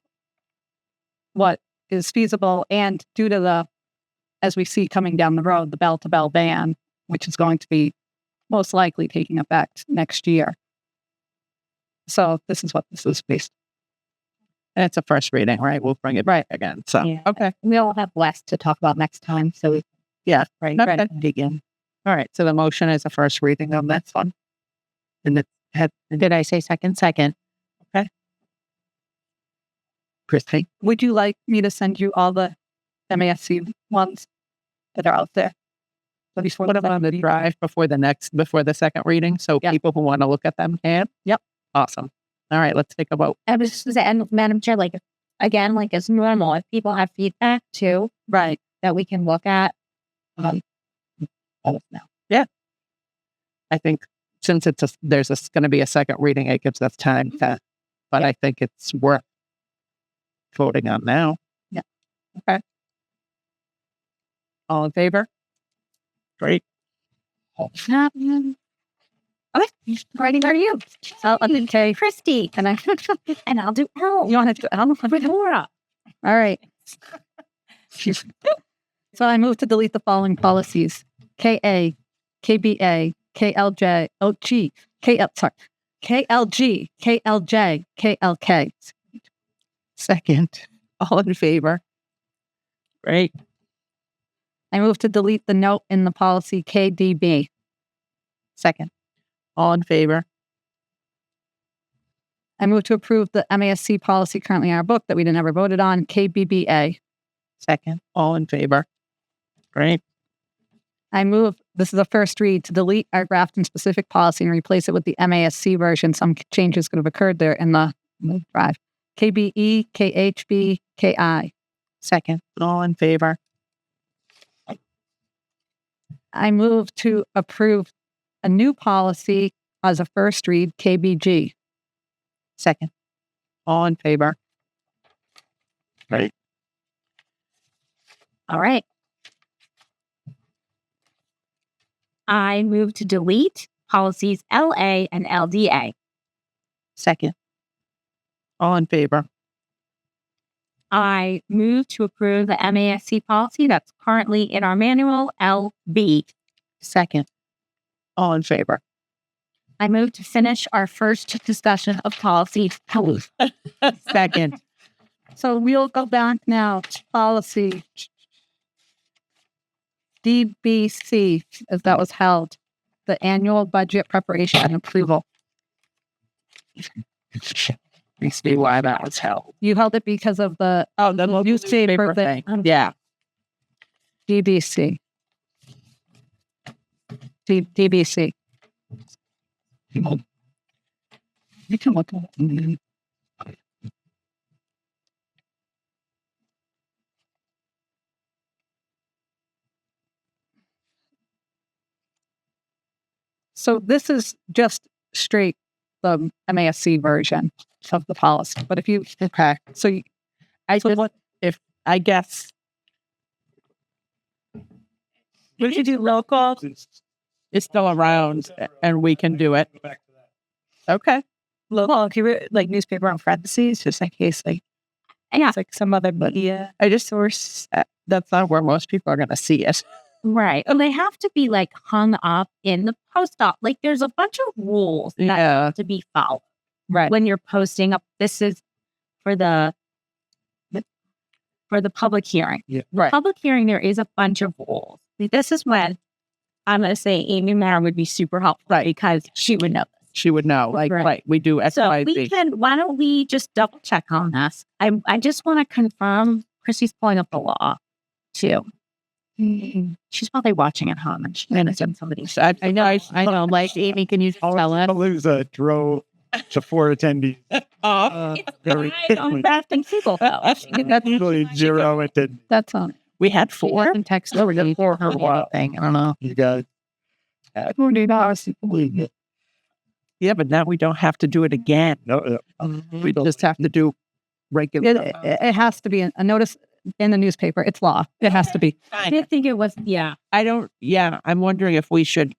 what is feasible and due to the, as we see coming down the road, the bell-to-bell ban, which is going to be most likely taking effect next year. So this is what this is based. And it's a first reading, right? We'll bring it back again. So, Yeah. okay. We'll have less to talk about next time. So Yeah. right. Not that big in. All right. So the motion is a first reading on this one. And it had, did I say second? Second. Okay. Christy. Would you like me to send you all the MASC ones that are out there? So before Put them on the drive before the second reading. So Yeah. people who want to look at them can. Yep. Awesome. All right. Let's take a vote. I was just and Madam Chair, like again, like as normal, if people have feedback too, Right. that we can look at. Let us know. I think since there's going to be a second reading, it gives us time to, but I think it's worth voting on now. Yeah. Okay. All in favor? Great. Okay, writing are you? I'll okay. Christy, And I, and I'll do L. you want to do L? Laura. All right. So I move to delete the following policies: KA, KBA, KLJ, KLG, KLJ, KLK. Second. All in favor? Great. I move to delete the note in the policy KDB. Second. All in favor? I move to approve the MASC policy currently in our book that we never voted on, KBBA. Second. All in favor? Great. I move, this is a first read, to delete our Grafton specific policy and replace it with the MASC version. Some changes could have occurred there in the drive. KBE, KHB, KI. Second. All in favor? I move to approve a new policy as a first read, KBG. Second. All in favor? Great. All right. I move to delete policies LA and LDA. Second. All in favor? I move to approve the MASC policy that's currently in our manual, LB. Second. All in favor? I move to finish our first discussion of policy. Second. So we'll go back now to policy DBC, as that was held, the annual budget preparation and approval. We see why that was held. You held it because of the The local newspaper thing. thing. Yeah. DBC. DBC. You can look at it. So this is just straight the MASC version of the policy. But if you, Okay. so you, I So just, what- if I guess. We should do roll call. It's still around and we can do it. Okay. Well, if you were like newspaper on parentheses, just in case, like, Yeah. it's like some other media I just, source. that's not where most people are going to see it. Right. And they have to be like hung up in the post op. Like there's a bunch of rules that Yeah. have to be followed right. when you're posting up. This is for the public hearing. Yeah. Right. Public hearing, there is a bunch of rules. This is when I'm going to say Amy Mara would be super helpful, Right. because she would know. She would know. Like, Right. right. We do X, So Y, we Z. can, why don't we just double check on this? I just want to confirm Chrissy's pulling up the law too. She's probably watching at home and she's going to send somebody. I know. Like, Amy, can you tell us? Palooza drove to 4 attendees. Very quickly. Bad things people. That's Usually 0 attended. That's on. we had 4. And text No, we got 4 for a while thing. I don't know. You guys. Yeah, but now we don't have to do it again. No, We just have to do regular. It has to be a notice in the newspaper. It's law. It has to be. I didn't think it was, yeah. I'm wondering if we should,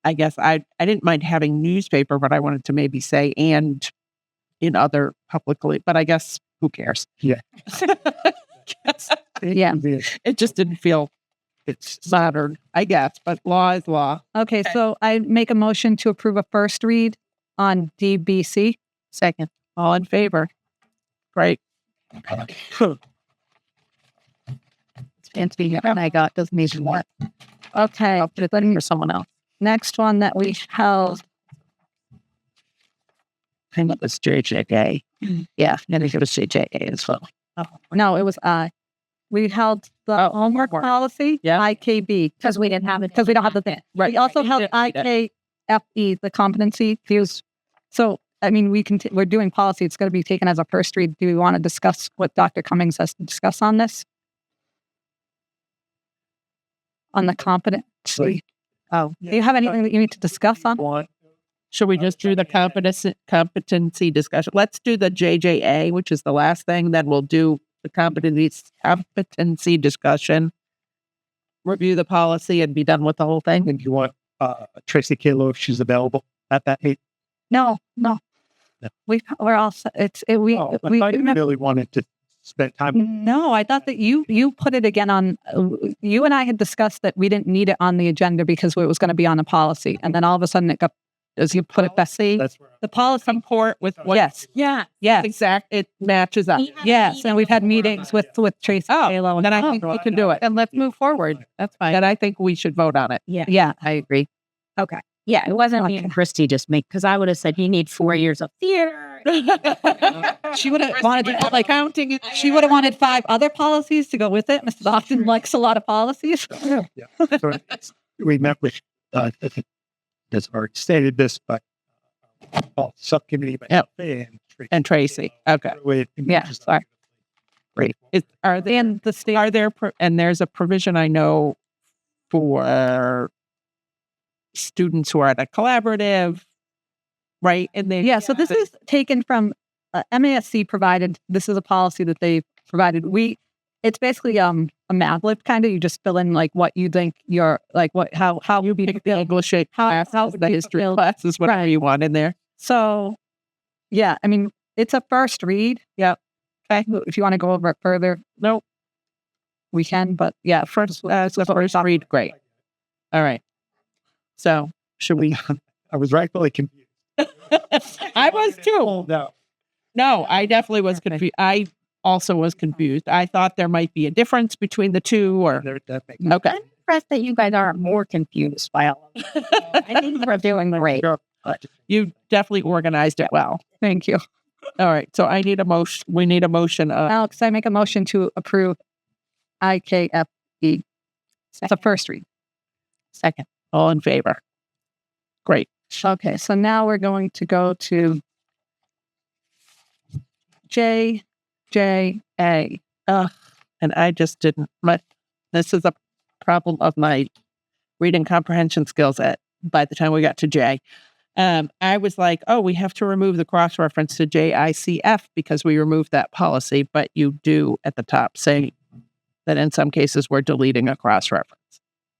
I guess I didn't mind having newspaper, but I wanted to maybe say and in other publicly, but I guess who cares? Yeah. Yeah. It just didn't feel It's modern, I guess, but law is law. Okay, so I make a motion to approve a first read on DBC. Second. All in favor? Great. Fancy and I got doesn't even work. Okay, I'll put it in for someone else. next one that we held. I think it was JJA. Yeah, I think it was JJA as well. No, it was I. We held the homework policy, Yeah. IKB, Because we didn't have it. because we don't have the thing. Right. We also You held didn't need IKFE, the competency views. So, I mean, we're doing policy. It's going to be taken as a first read. Do we want to discuss what Dr. Cummings has to discuss on this? On the competency. Oh, Do you have anything that you need to discuss on? one. Should we just do the competency discussion? Let's do the JJA, which is the last thing. Then we'll do the competency discussion, review the policy, and be done with the whole thing. And you want Tracy Kalo if she's available at that meeting? No. No. We're all set. I thought you really wanted to spend time. No, I thought that you put it again on. You and I had discussed that we didn't need it on the agenda because it was going to be on the policy, and then all of a sudden it got. As you put it back, see That's the policy. Comport with what? Yes, yeah. yes, Exact. It matches up. yes, and we've had meetings with Tracy Kalo. Then I think we can do it. And let's move forward. That's fine. Then I think we should vote on it. Yeah, I agree. Yeah, it wasn't me Okay. and Christy just make, because I would have said you need 4 years of theater. she would have wanted to like. Accounting. And She would have wanted 5 other policies to go with it. Mrs. Austin likes a lot of policies. Yeah. So we met with, that's already stated this, but subcommittee, Yep. and And Tracy. Okay. Yeah, sorry. Great. Are there And the state. and there's a provision I know for students who are at a collaborative, right? And they Yeah, so this is taken from MASC provided. This is a policy that they provided. It's basically a Madlib kind of. You just fill in like what you think you're like how you pick the English class, how the history build- classes, whatever Right. you want in there. So yeah, I mean it's a first read. Yep. Okay. If you want to go over it further, Nope. we can. But yeah, First, so first read, great. All right. So should we? I was rightfully confused. I was too. No. No, I definitely was confused. I also was confused. I thought there might be a difference between the two, or That makes okay. I'm impressed that you guys aren't more confused by all of it. I think we're doing great. Sure. You definitely organized it well. thank you, All right. So I need a motion. We need a motion. Alex. I make a motion to approve IKFE. It's a first read. Second. All in favor? Great. Okay, so now we're going to go to JJA. And I just didn't. This is a problem of my reading comprehension skills. By the time we got to J, I was like, "Oh, we have to remove the cross reference to JICF because we removed that policy." But you do at the top say that in some cases we're deleting a cross reference.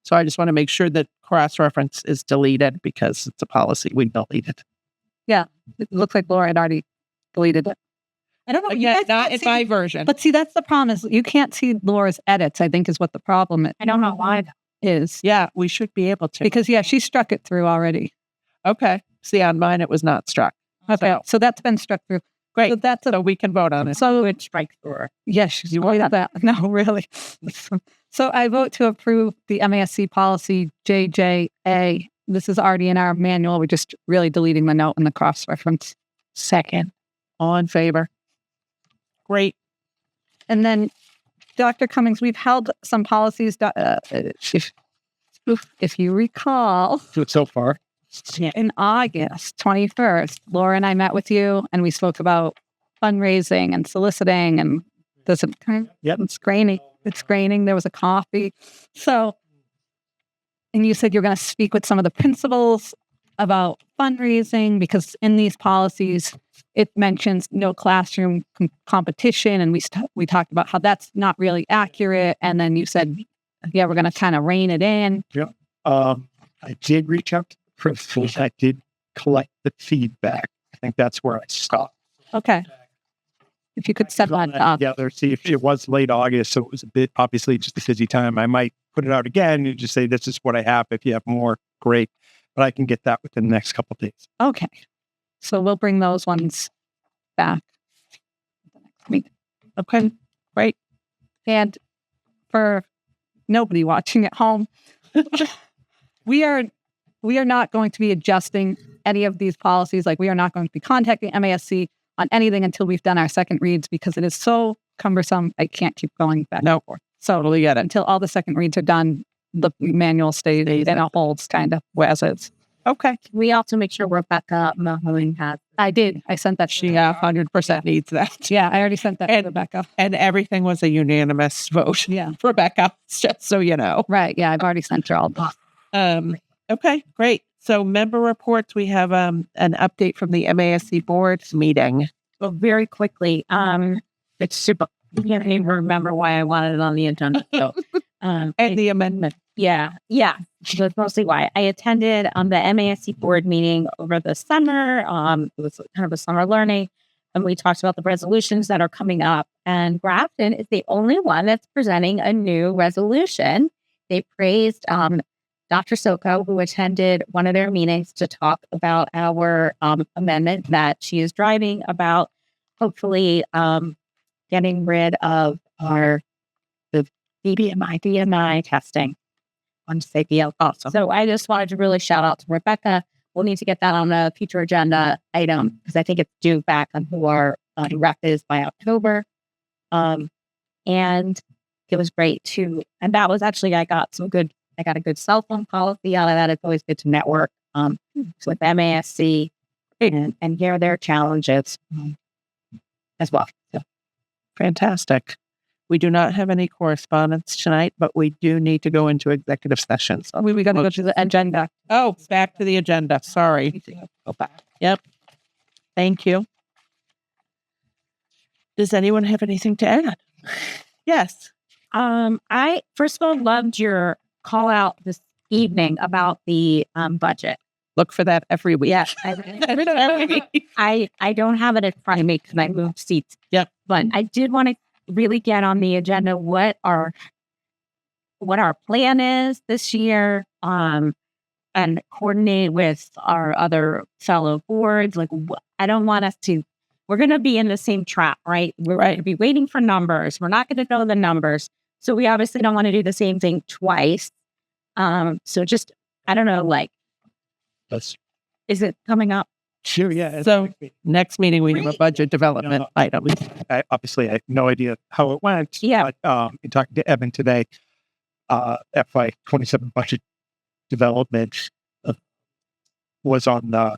So I just want to make sure that cross reference is deleted because it's a policy we deleted. It looks like Laura had already deleted it. I don't know. you Again, guys not can't in see- my version. But see, that's the problem is you can't see Laura's edits, I think is what the problem I don't know why. is. Yeah, we should be able to. Because, yeah, she struck it through already. Okay. See, on mine it was not struck. Okay. So that's been struck through. Great. So that's So we can vote on it. So, Good strike through. yes, you want that. No, really. So I vote to approve the MASC policy JJA. This is already in our manual. We're just really deleting the note and the cross reference. Second. All in favor? Great. And then, Dr. Cummings, we've held some policies. If you recall, Do it so far. in August 21st, Laura and I met with you and we spoke about fundraising and soliciting and there's a Yep. it's graining. There was a coffee. So, and you said you're going to speak with some of the principals about fundraising because in these policies, it mentions no classroom competition. And we talked about how that's not really accurate. And then you said, yeah, we're going to kind of rein it in. I did reach out to the principals. I did collect the feedback. I think that's where I stopped. Okay. if you could set that up. together, see if it was late August, so it was a bit obviously just a busy time. I might put it out again and just say this is what I have. If you have more, great, but I can get that within the next couple of days. Okay. So we'll bring those ones back. Okay, great. And for nobody watching at home, we are not going to be adjusting any of these policies. Like, we are not going to be contacting MASC on anything until we've done our second reads, because it is so cumbersome. I can't keep going back and forth. So Totally get it. until all the second reads are done, the manual stays and it holds kind of as is. Okay. We also make sure Rebecca Mahone has. I did. I sent that. She 100% needs that. Yeah, I already sent that And- to Rebecca. And everything was a unanimous vote. Yeah. Rebecca, just so you know. Right. Yeah, I've already sent her all the. Okay, great. So member reports, we have an update from the MASC board meeting. Well, very quickly, it's super. I can't even remember why I wanted it on the agenda. So, And the amendment. yeah. So that's mostly why I attended the MASC board meeting over the summer. It was kind of a summer learning, and we talked about the resolutions that are coming up. And Grafton is the only one that's presenting a new resolution. They praised Dr. Soko, who attended one of their meetings to talk about our amendment that she is driving about, hopefully getting rid of the BMI testing. I want to say BL. Awesome. So I just wanted to really shout out to Rebecca. We'll need to get that on a future agenda item, because I think it's due back on who our rep is by October. And it was great too. And that was actually, I got a good cell phone policy out of that. It's always good to network with MASC and hear their challenges as well. So. Fantastic. We do not have any correspondence tonight, but we do need to go into executive session. So We got to go to the agenda. Oh, back to the agenda. Sorry. Go back. Yep. Thank you. Does anyone have anything to add? Yes. I first of all loved your call out this evening about the budget. Look for that every week. Yes, I don't have it in front of me because I moved seats. Yep. But I did want to really get on the agenda what our plan is this year, and coordinate with our other fellow boards. Like, I don't want us to. We're going to be in the same trap, right? We're going to be waiting for numbers. We're not going to know the numbers, so we obviously don't want to do the same thing twice. So just, I don't know, like, is it coming up? Sure, yeah. So next meeting, we have a budget development item. Obviously, I have no idea how it went. Yeah. But in talking to Evan today, FY27 budget development was on the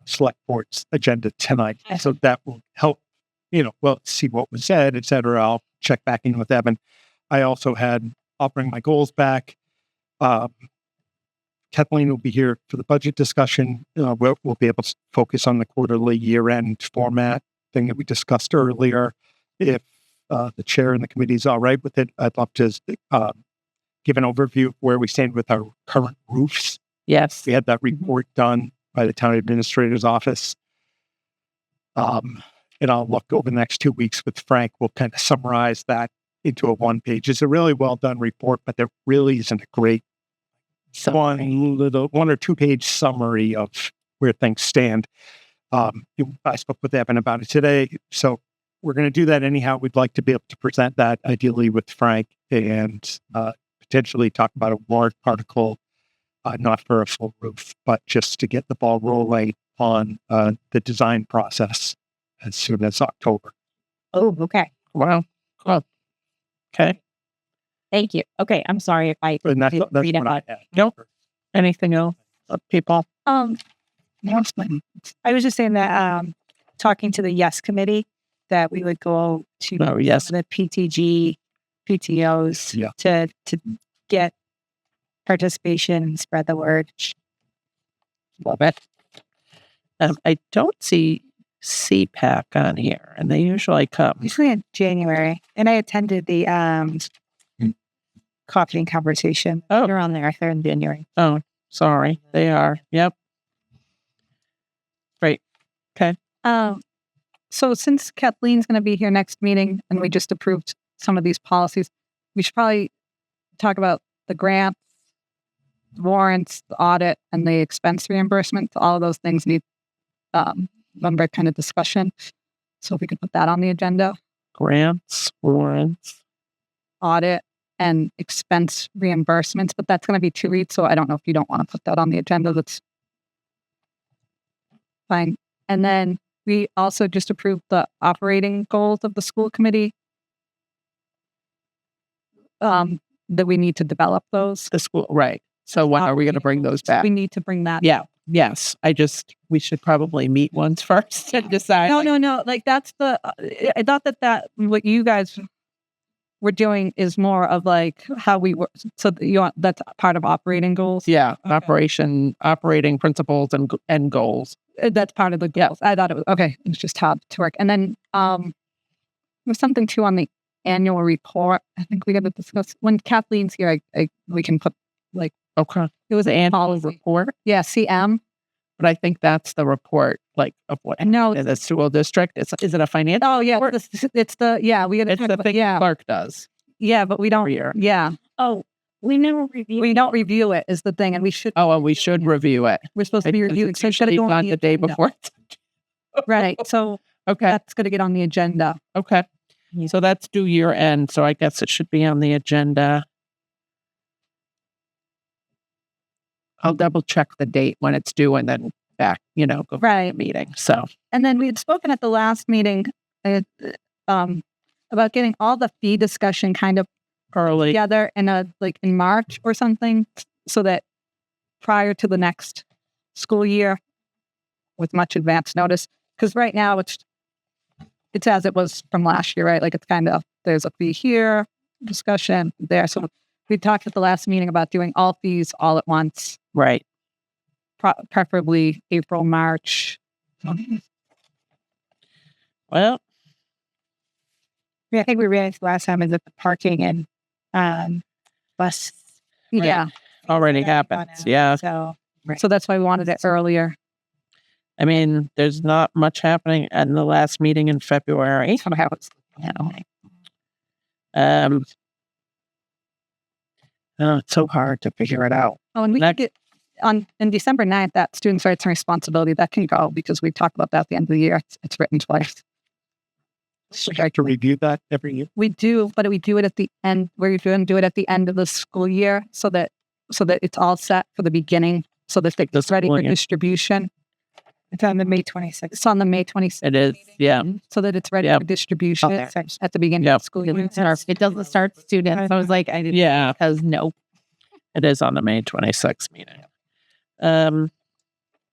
select board's agenda tonight. So that will help, see what was said, et cetera. I'll check back in with Evan. I'll bring my goals back. Kathleen will be here for the budget discussion. We'll be able to focus on the quarterly year-end format thing that we discussed earlier. If the chair and the committee is all right with it, I'd love to give an overview of where we stand with our current roofs. Yes. We had that report done by the town administrator's office. And I'll look over the next 2 weeks with Frank. We'll kind of summarize that into a one-page. It's a really well-done report, but there really isn't a great one or 2 page summary of where things stand. I spoke with Evan about it today, so we're going to do that anyhow. We'd like to be able to present that ideally with Frank and potentially talk about a warrant article, not for a full roof, but just to get the ball rolling on the design process as soon as October. Oh, okay. Wow. Cool. Okay. Thank you. Okay, I'm sorry if I And that's didn't what read it. I had. Nope. Anything else, people? I was just saying that talking to the Yes Committee, that we would go to Oh, yes. the PTG, PTOs Yeah. to get participation and spread the word. Love it. I don't see CPAC on here, and they usually come. Usually in January, and I attended the coffee and conversation. Oh. They're on there. They're in January. Oh, sorry. They are. Yep. Great. Okay. So since Kathleen's going to be here next meeting and we just approved some of these policies, we should probably talk about the grants, warrants, the audit, and the expense reimbursement. All of those things need member kind of discussion. So if we could put that on the agenda, Grants, warrants. audit and expense reimbursements, but that's going to be 2 weeks. So I don't know if you don't want to put that on the agenda. That's fine. And then we also just approved the operating goals of the school committee. That we need to develop those. The school, right. So when are we going to bring those back? We need to bring that. Yeah. Yes. We should probably meet once first and decide. No. Like that's I thought that what you guys were doing is more of like how we work. So that's part of operating goals. Yeah. Okay. Operating principles and goals. That's part of the goals. I thought it was okay. It was just how to work. And then there's something too on the annual report. I think we got to discuss when Kathleen's here. We can put like Okay. it was The annual policy. report. Yeah, CM. But I think that's the report, like of what No. in the school district. Is it a financial? Oh yeah, report? it's the yeah. We got to It's the thing yeah, Clark does yeah, but we don't. every year. Yeah, Oh, we never reviewed. we don't review it is the thing, and we should. Oh, and we should review it. We're supposed to be reviewing. So it's gotta go on on the day agenda. before. Right. So Okay. that's going to get on the agenda. Okay. So that's due year end. So I guess it should be on the agenda. I'll double check the date when it's due and then back, go to the Right. meeting. So And then we had spoken at the last meeting about getting all the fee discussion kind of early. together in in March or something, so that prior to the next school year, with much advance notice. Because right now it's as it was from last year, right? Like it's kind of there's a fee here, discussion there. So we talked at the last meeting about doing all fees all at once, Right. preferably April, March. Well, I think we realized last time is that the parking and bus. Right. Yeah. already happens. Yeah. So So that's why we wanted it earlier. I mean, there's not much happening in the last meeting in February. That's how it's. It's so hard to figure it out. Oh, and we Next- can get on December 9th, that students' rights and responsibility, that can go because we talked about that at the end of the year. It's written twice. So I have to review that every year. We do, but we do it at the end. We're going to do it at the end of the school year so that it's all set for the beginning, so that it's ready school for year. distribution. it's on the May 26th. It's on the May 26th. It is. Yeah. So that it's ready Yep. for distribution Okay. at the beginning Yep. of the school year. It doesn't start students. I was like, I didn't. Yeah. Because no. It is on the May 26th meeting.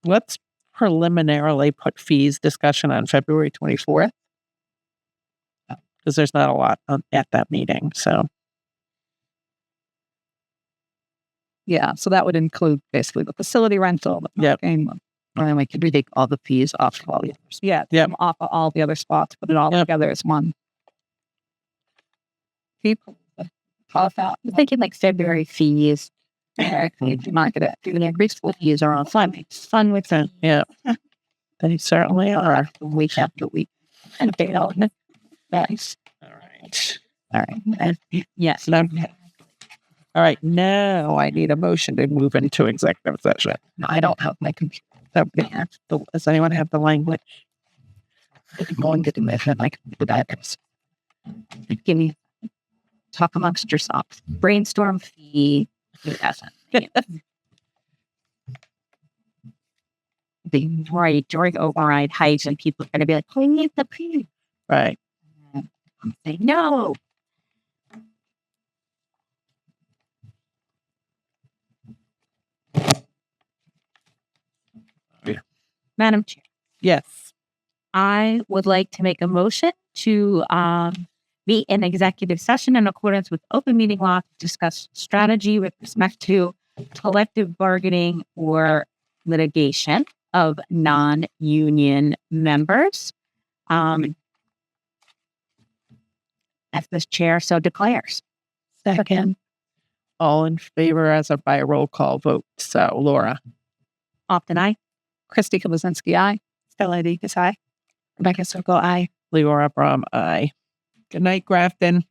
Let's preliminarily put fees discussion on February 24th. Because there's not a lot at that meeting. So, Yeah, so that would include basically the facility rental, the Yep. parking. And we could take all the fees off of all the others. Yeah, Yep. come off of all the other spots, put it all Yep. together as one. People, I'm thinking like February fees. Market it. Even the preschool fees are on fun. Fun with them. yeah, they certainly are. Week after week. And they all nice. All right. All right. And yes. Now, all right. Now I need a motion to move into executive session. I don't have my computer. Does anyone have the language? I'm going to do it at my computer address. Give me talk amongst yourselves. Brainstorm fee. Yes. The right during override heights and people are going to be like, oh, we need the fee. Right. Say no. Madam Chair, Yes. I would like to make a motion to be in executive session in accordance with open meeting law to discuss strategy with respect to collective bargaining or litigation of non-union members. As this chair so declares. Second. All in favor as by a roll call vote. So, Laura, Often I. Christy Kabazinski, aye. Stella Deacon, aye. Rebecca Circle, I. Leora Brom, aye. Good night, Grafton.